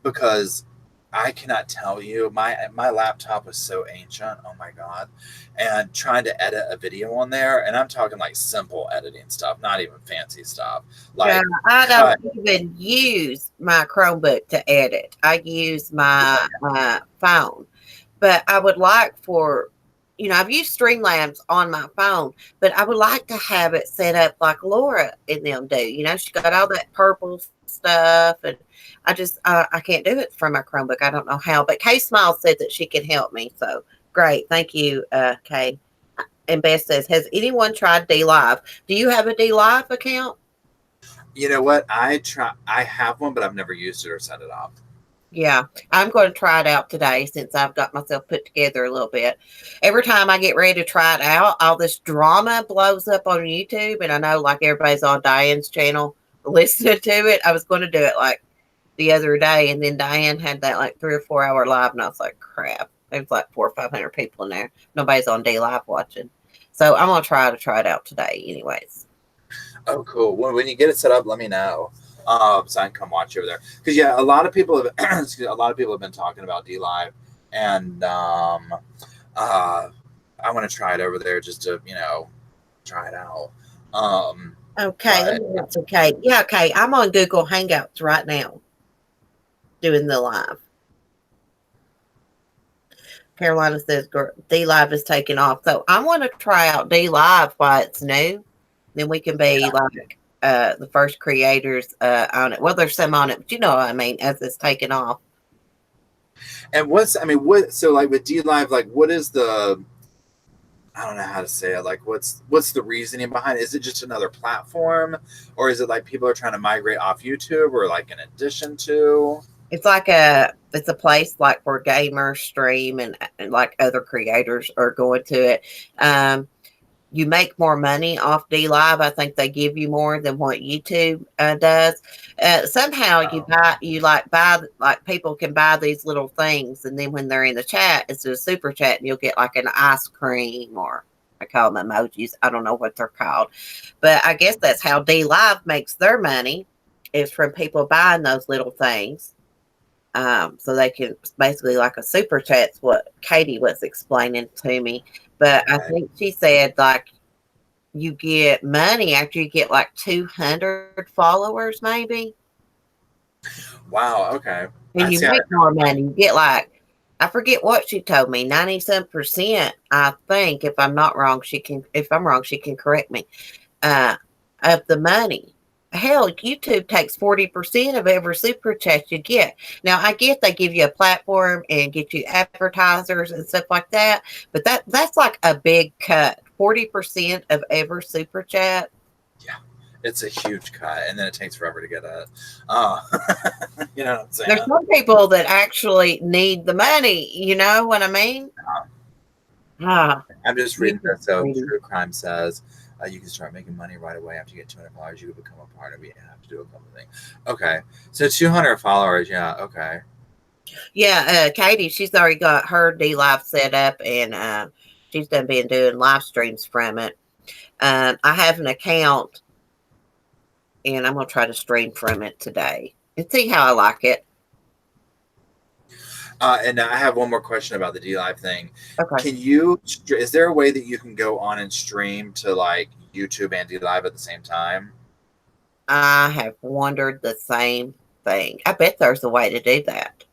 because I cannot tell you my laptop was so ancient. Oh my god! And trying to edit a video on there, and I'm talking like simple editing stuff, not even fancy stuff. Yeah, Like I don't cut. even use my Chromebook to edit. I use my phone. But I would like for, I've used Streamlabs on my phone, but I would like to have it set up like Laura and them do. She got all that purple stuff, and I can't do it from my Chromebook. I don't know how. But Kay Smile said that she can help me, so great, thank you, Kay. And Beth says, has anyone tried D Live? Do you have a D Live account? You know what? I have one, but I've never used it or set it up. Yeah, I'm going to try it out today since I've got myself put together a little bit. Every time I get ready to try it out, all this drama blows up on YouTube, and I know like everybody's on Diane's channel listening to it. I was going to do it like the other day, and then Diane had that like 3 or 4 hour live, and I was like, crap. There's like 400 or 500 people in there. Nobody's on day live watching. So I'm going to try it out today, anyways. Oh, cool. When you get it set up, let me know. So I can come watch you over there. Because yeah, a lot of people have a lot of people have been talking about D Live, and I want to try it over there just to try it out. Okay, let But me answer Kate. Yeah, Kate, I'm on Google Hangouts right now doing the live. Carolina says D Live is taking off. So I want to try out D Live while it's new. Then we can be like the first creators on it. Well, there's some on it, but you know what I mean, as it's taking off. and what so like with D Live, like what is the I don't know how to say it. Like, what's the reasoning behind it? Is it just another platform, or is it like people are trying to migrate off YouTube, or like in addition to? It's a place like where gamers stream and like other creators are going to it. Um, you make more money off D Live. I think they give you more than what YouTube does. Somehow Oh, buy like people can buy these little things, and then when they're in the chat, it's a super chat, and you'll get like an ice cream or I call them emojis. I don't know what they're called, but I guess that's how D Live makes their money is from people buying those little things. So they can basically like a super chat's what Katie was explaining to me. But I okay. think she said like you get money after you get like 200 followers, maybe, Wow. Okay. I and you see. I make didn't more know money. You get like, I forget what she told me, 97%, I think, if I'm wrong, she can correct me, uh, of the money. Hell, YouTube takes 40% of every super chat you get. Now, I get they give you a platform and get you advertisers and stuff like that, but that's like a big cut. 40% of every super chat. yeah, it's a huge cut, and then it takes forever to get it. Uh, you know what I'm There's saying? some people that actually need the money. You know what I mean? Ah, I'm just reading YouTube's this. So, greedy. True Crime says you can start making money right away after you get 200 followers. You can become a part of it. You have to do a couple of things. Okay, so 200 followers. Yeah. Okay. Yeah, Katie, she's already got her D Live set up, and she's done been doing live streams from it. I have an account, and I'm gonna try to stream from it today and see how I like it. And I have one more question about the D Live thing. Okay. Can you? Is there a way that you can go on and stream to like YouTube and D Live at the same time? I have wondered the same thing. I bet there's a way to do that.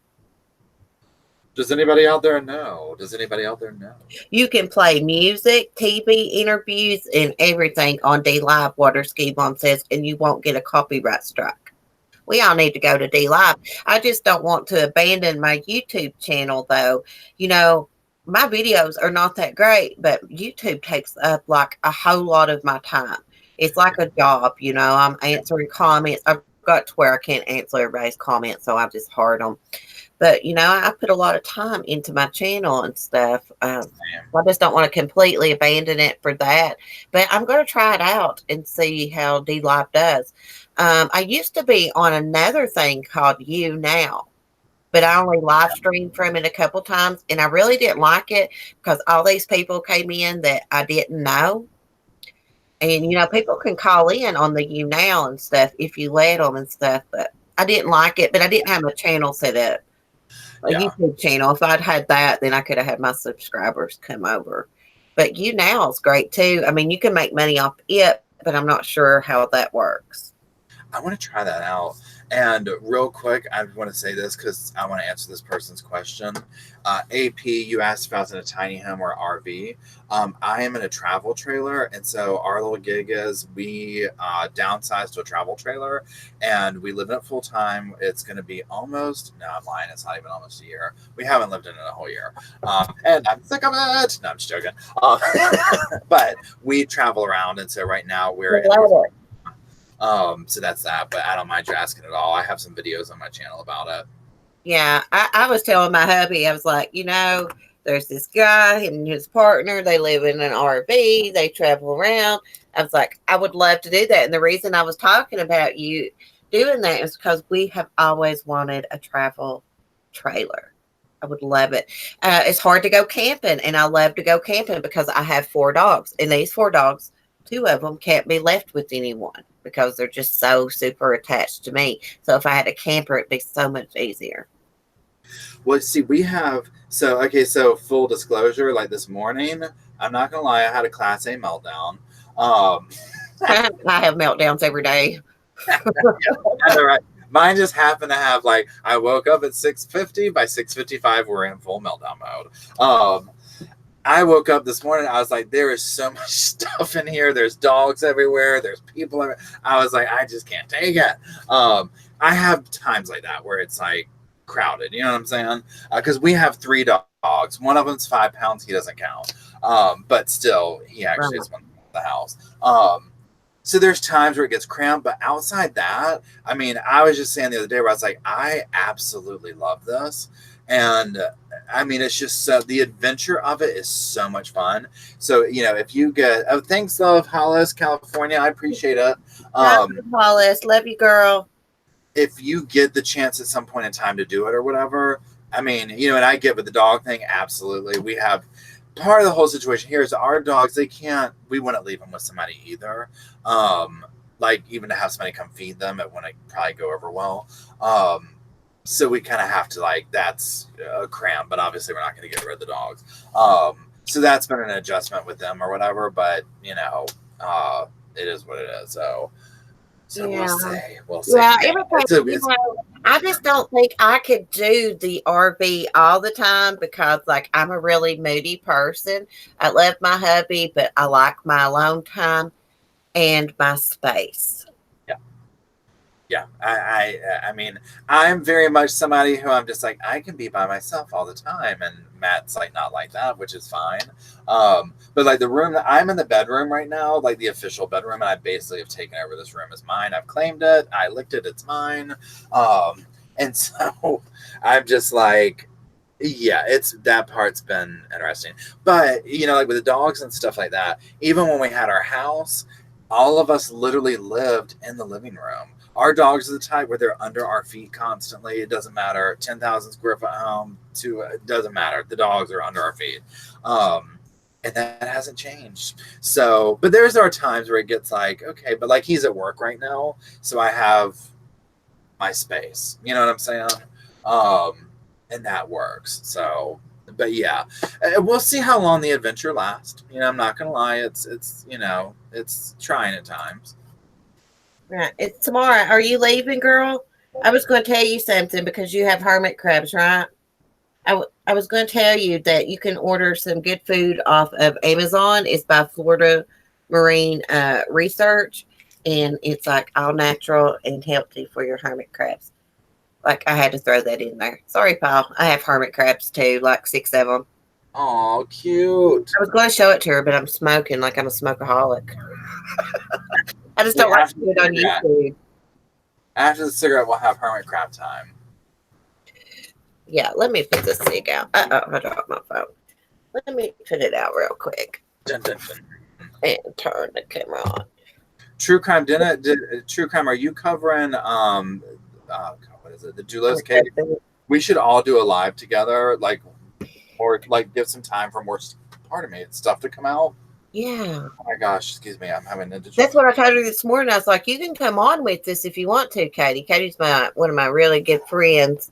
Does anybody out there know? Does anybody out there know? You can play music, TV interviews, and everything on D Live, Water Ski Mom says, and you won't get a copyright strike. We all need to go to D Live. I just don't want to abandon my YouTube channel, though. You know, my videos are not that great, but YouTube takes up like a whole lot of my time. It's like a job, you know. I'm answering comments. I've got to where I can't answer everybody's comments, so I just heart them. But you know, I put a lot of time into my channel and stuff. I just don't want to completely abandon it for that. But I'm going to try it out and see how D Live does. I used to be on another thing called You Now, but I only live streamed from it a couple times, and I really didn't like it because all these people came in that I didn't know. And you know, people can call in on the You Now and stuff if you let them and stuff. But I didn't like it. But I didn't have my channel set up, a Yeah. YouTube channel. If I'd had that, then I could have had my subscribers come over. But You Now is great too. I mean, you can make money off it, but I'm not sure how that works. I want to try that out. And real quick, I want to say this because I want to answer this person's question. AP, you asked if I was in a tiny home or RV. I am in a travel trailer. And so our little gig is we downsized to a travel trailer and we live in it full time. It's going to be almost, no, I'm lying. It's not even almost a year. We haven't lived in it a whole year. And I'm sick of it. No, I'm just joking. But we travel around. And so right now we're in Love it. so that's that, but I don't mind you asking at all. I have some videos on my channel about it. Yeah, I was telling my hubby, I was like, you know, there's this guy and his partner. They live in an RV. They travel around. I was like, I would love to do that. And the reason I was talking about you doing that is because we have always wanted a travel trailer. I would love it. It's hard to go camping, and I love to go camping because I have 4 dogs, and these 4 dogs, 2 of them can't be left with anyone because they're just so super attached to me. So if I had a camper, it'd be so much easier. Well, see, we have so okay. So full disclosure, like this morning, I'm not gonna lie, I had a Class A meltdown. Um, I have meltdowns every day. yeah, right. Mine just happened to have like I woke up at 6:50. By 6:55, we're in full meltdown mode. I woke up this morning. I was like, there is so much stuff in here. There's dogs everywhere. There's people. I was like, I just can't take it. I have times like that where it's like crowded. You know what I'm saying? Because we have 3 dogs. One of them's 5 pounds. He doesn't count. But still, he actually Right. is one of the house. So there's times where it gets cramped, but outside that, I mean, I was just saying the other day where I was like, I absolutely love this. And I mean, it's just so the adventure of it is so much fun. So, you know, if you get, oh, thanks, love, Hollis, California, I appreciate it. Hi, Um, Hollis. Love you, girl. if you get the chance at some point in time to do it or whatever, I mean, you know, and I get with the dog thing, absolutely. We have part of the whole situation here is our dogs, they can't, we wouldn't leave them with somebody either. Um, like even to have somebody come feed them, it wouldn't probably go over well. So we kind of have to like, that's a cram, but obviously we're not going to get rid of the dogs. So that's been an adjustment with them or whatever, but you know, it is what it is. So we'll Yeah. see. We'll see. Yeah, Yeah, everything, you know, I just don't think I could do the RV all the time because, like, I'm a really moody person. I love my hubby, but I like my alone time and my space. yeah, yeah. I mean, I'm very much somebody who I'm just like I can be by myself all the time, and Matt's like not like that, which is fine. But like the room that I'm in, the bedroom right now, like the official bedroom, and I basically have taken over this room as mine. I've claimed it. I licked it. It's mine. And so I'm just like, yeah, it's that part's been interesting. But you know, like with the dogs and stuff like that, even when we had our house, all of us literally lived in the living room. Our dogs are the type where they're under our feet constantly. It doesn't matter. 10,000 square foot home to it doesn't matter. The dogs are under our feet. And that hasn't changed. So, but there's our times where it gets like, okay, but like he's at work right now. So I have my space. You know what I'm saying? And that works. So, but yeah, we'll see how long the adventure lasts. You know, I'm not gonna lie, it's you know, it's trying at times. Right. It's tomorrow. Are you leaving, girl? I was going to tell you something because you have hermit crabs, right? I was going to tell you that you can order some good food off of Amazon. It's by Florida Marine Research, and it's like all natural and healthy for your hermit crabs. Like I had to throw that in there. Sorry, Paul. I have hermit crabs too, like 6 of them. Oh, cute. I was going to show it to her, but I'm smoking like I'm a smokeaholic. I just Wait, don't like after to the do it on cigarette. YouTube. After the cigarette, we'll have hermit crab time. Yeah, let me put this thing out. I dropped my phone. Let me put it out real quick Dun, dun, dun. and turn the camera on. True crime true crime. Are you covering God, what is it? The Dulos case? We should all do a live together, like, or like give some time for more. Pardon me, stuff to come out. Yeah. Oh my gosh, excuse me, I'm having indigestion. That's what I told her this morning. I was like, you can come on with this if you want to, Katie. Katie's one of my really good friends.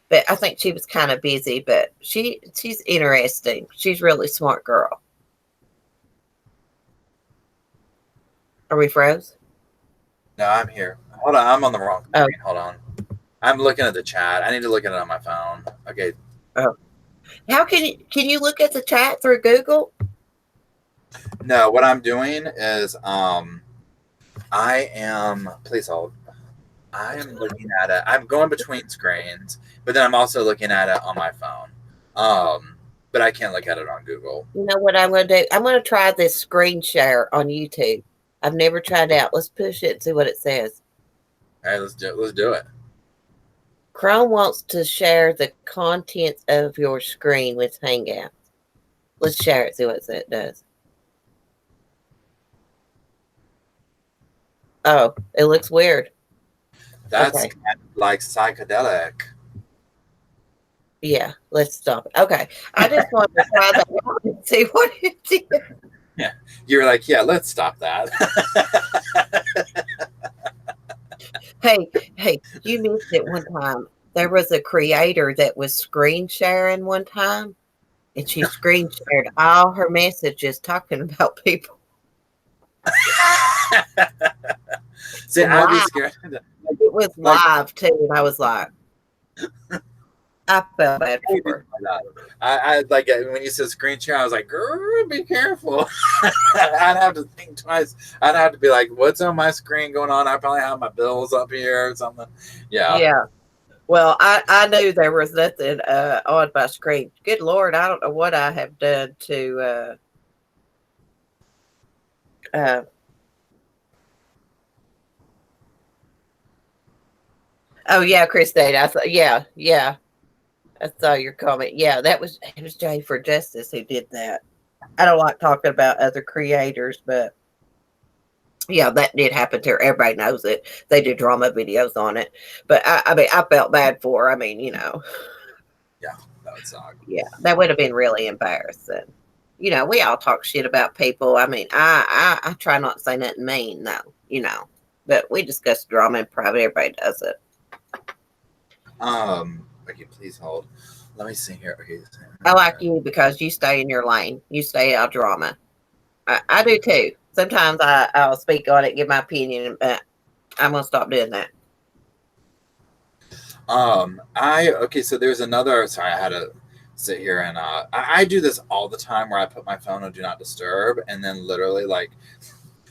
But I think she was kind of busy, but she's interesting. She's a really smart girl. Are we froze? No, I'm here. Hold on, I'm on the wrong Oh, screen. Hold on. I'm looking at the chat. I need to look at it on my phone. Okay. oh. How can you look at the chat through Google? No, what I'm doing is I am please hold. I am looking at it. I'm going between screens, but then I'm also looking at it on my phone. But I can't look at it on Google. You know what I'm going to do? I'm going to try this screen share on YouTube. I've never tried it out. Let's push it and see what it says. All right, let's do it. Chrome wants to share the contents of your screen with Hangouts. Let's share it, see what it does. Oh, it looks weird. That's okay. kind of like psychedelic. Yeah, let's stop it. Okay. I just wanted to try that out and see what it did. Yeah. You're like, yeah, let's stop that. Hey, you missed it one time. There was a creator that was screen sharing one time, and she screen shared all her messages talking about people. See, I'd be scared. It was live too, and I was like, I felt bad for her. I like when you said screen share, I was like, girl, be careful. I'd have to think twice. I'd have to be like, what's on my screen going on? I probably have my bills up here or something. Yeah. Yeah. Well, I knew there was nothing on my screen. Good Lord, I don't know what I have done to oh yeah, Christine. I thought yeah. I saw your comment. Yeah, it was Jay for Justice who did that. I don't like talking about other creators, but yeah, that did happen to her. Everybody knows it. They do drama videos on it. But I mean, I felt bad for her. I mean, you know. Yeah, that would suck. Yeah, that would have been really embarrassing. You know, we all talk shit about people. I mean, I try not to say nothing mean, though, you know. But we discuss drama in private. Everybody does it. Okay, please hold. Let me see here. Okay. I like you because you stay in your lane. You stay out of drama. I do too. Sometimes I'll speak on it, give my opinion, but I'm gonna stop doing that. Okay, so there's another. Sorry, I had to sit here and I do this all the time where I put my phone on do not disturb, and then literally like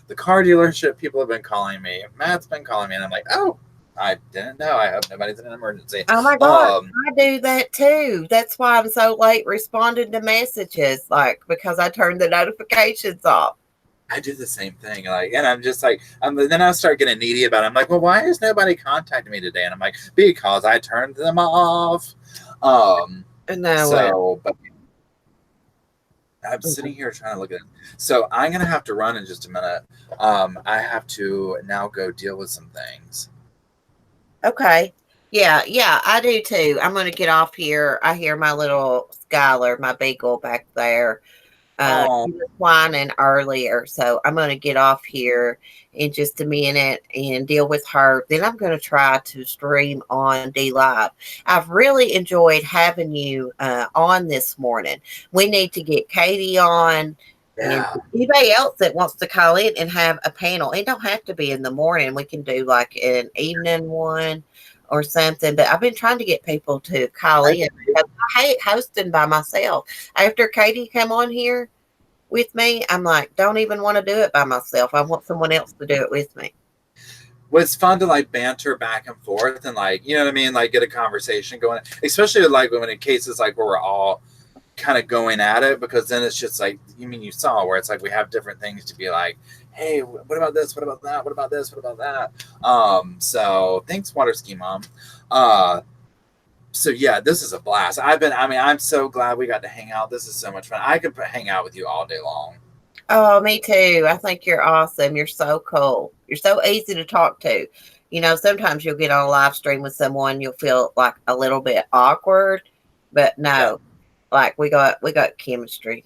the car dealership people have been calling me. Matt's been calling me, and I'm like, oh, I didn't know. I hope nobody's in an emergency. Oh my God, I do that too. That's why I'm so late responding to messages, like because I turned the notifications off. I do the same thing, like, and I'm just like, then I start getting needy about it. I'm like, well, why is nobody contacting me today? And I'm like, because I turned them off. No, but I'm sitting here trying to look at it. So I'm gonna have to run in just a minute. I have to now go deal with some things. Okay. Yeah, I do too. I'm gonna get off here. I hear my little Skylar, my beagle back there. She was whining earlier, so I'm going to get off here in just a minute and deal with her. Then I'm going to try to stream on D Live. I've really enjoyed having you on this morning. We need to get Katie on. And anybody else that wants to call in and have a panel, it don't have to be in the morning. We can do like an evening one or something. But I've been trying to get people to call in because I hate hosting by myself. After Katie come on here with me, I'm like, don't even want to do it by myself. I want someone else to do it with me. Well, it's fun to like banter back and forth and like, you know what I mean? Like get a conversation going, especially like when in cases like where we're all kind of going at it, because then it's just like, you mean you saw where it's like we have different things to be like, hey, what about this? What about that? What about this? What about that? So thanks, Water Ski Mom. So yeah, this is a blast. I'm so glad we got to hang out. This is so much fun. I could hang out with you all day long. Oh, me too. I think you're awesome. You're so cool. You're so easy to talk to. You know, sometimes you'll get on a live stream with someone, you'll feel like a little bit awkward, but Yeah, no, like we got chemistry.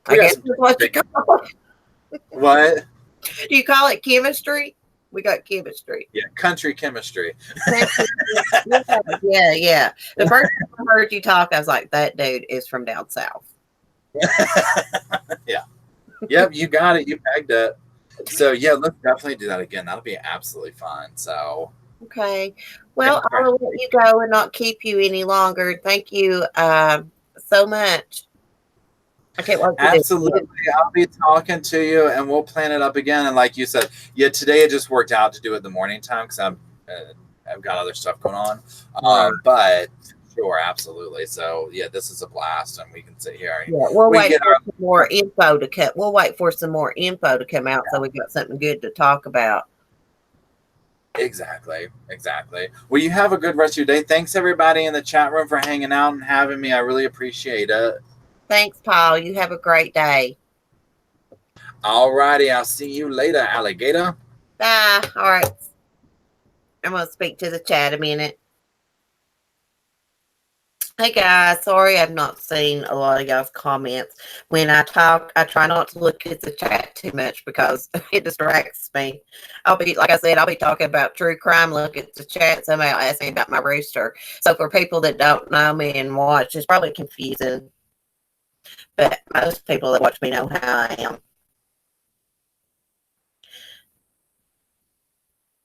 I we got guess some that's what you great. call it. What? Do you call it chemistry? We got chemistry. Yeah, country chemistry. Country. Yeah, yeah, yeah. The first time I heard you talk, I was like, that dude is from down south. Yeah. Yep, you got it. You pegged it. So yeah, let's definitely do that again. That'll be absolutely fun. So Okay. Well, thanks I for will let you go and not keep you any longer. Thank you so much. I can't wait to do it absolutely. again. I'll be talking to you, and we'll plan it up again. And like you said, yeah, today it just worked out to do it in the morning time because I've got other stuff going on. Right. But sure, absolutely. So yeah, this is a blast, and we can sit here and Yeah, we'll we can wait get for our some more info to come. We'll wait for some more info to come out so we've got something good to talk about. exactly, exactly. Well, you have a good rest of your day. Thanks everybody in the chat room for hanging out and having me. I really appreciate it. Thanks, Paul. You have a great day. All righty, I'll see you later, alligator. Bye. All right. I'm going to speak to the chat a minute. Hey guys, sorry I've not seen a lot of y'all's comments. When I talk, I try not to look at the chat too much because it distracts me. Like I said, I'll be talking about true crime, look at the chat, somebody will ask me about my rooster. So for people that don't know me and watch, it's probably confusing, but most people that watch me know how I am.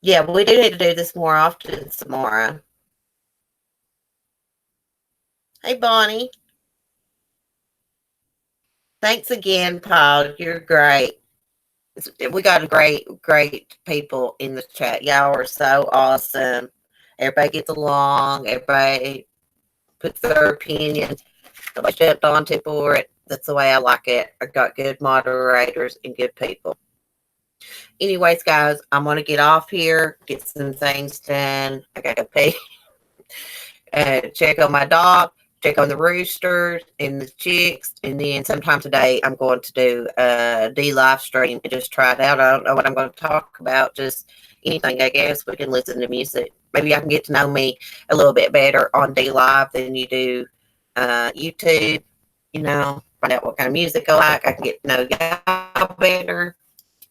Yeah, we do need to do this more often, Samara. Hey, Bonnie. Thanks again, Paul. You're great. We got a great people in the chat. Y'all are so awesome. Everybody gets along. Everybody puts their opinion. Nobody jumped onto for it. That's the way I like it. I got good moderators and good people. Anyways, guys, I'm gonna get off here, get some things done. I gotta pay. Check on my dog, check on the roosters and the chicks, and then sometime today I'm going to do a D live stream and just try it out. I don't know what I'm going to talk about, just anything. I guess we can listen to music. Maybe I can get to know me a little bit better on D live than you do YouTube. You know, find out what kind of music I like. I can get to know y'all better.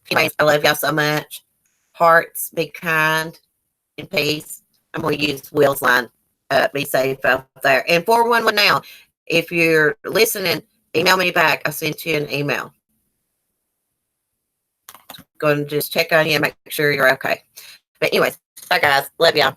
Anyways, I love y'all so much. Hearts, be kind and peace. I'm going to use Will's line. Be safe out there. And 411 now, if you're listening, email me back. I sent you an email. Go and just check on you and make sure you're okay. But anyways, bye guys. Love y'all.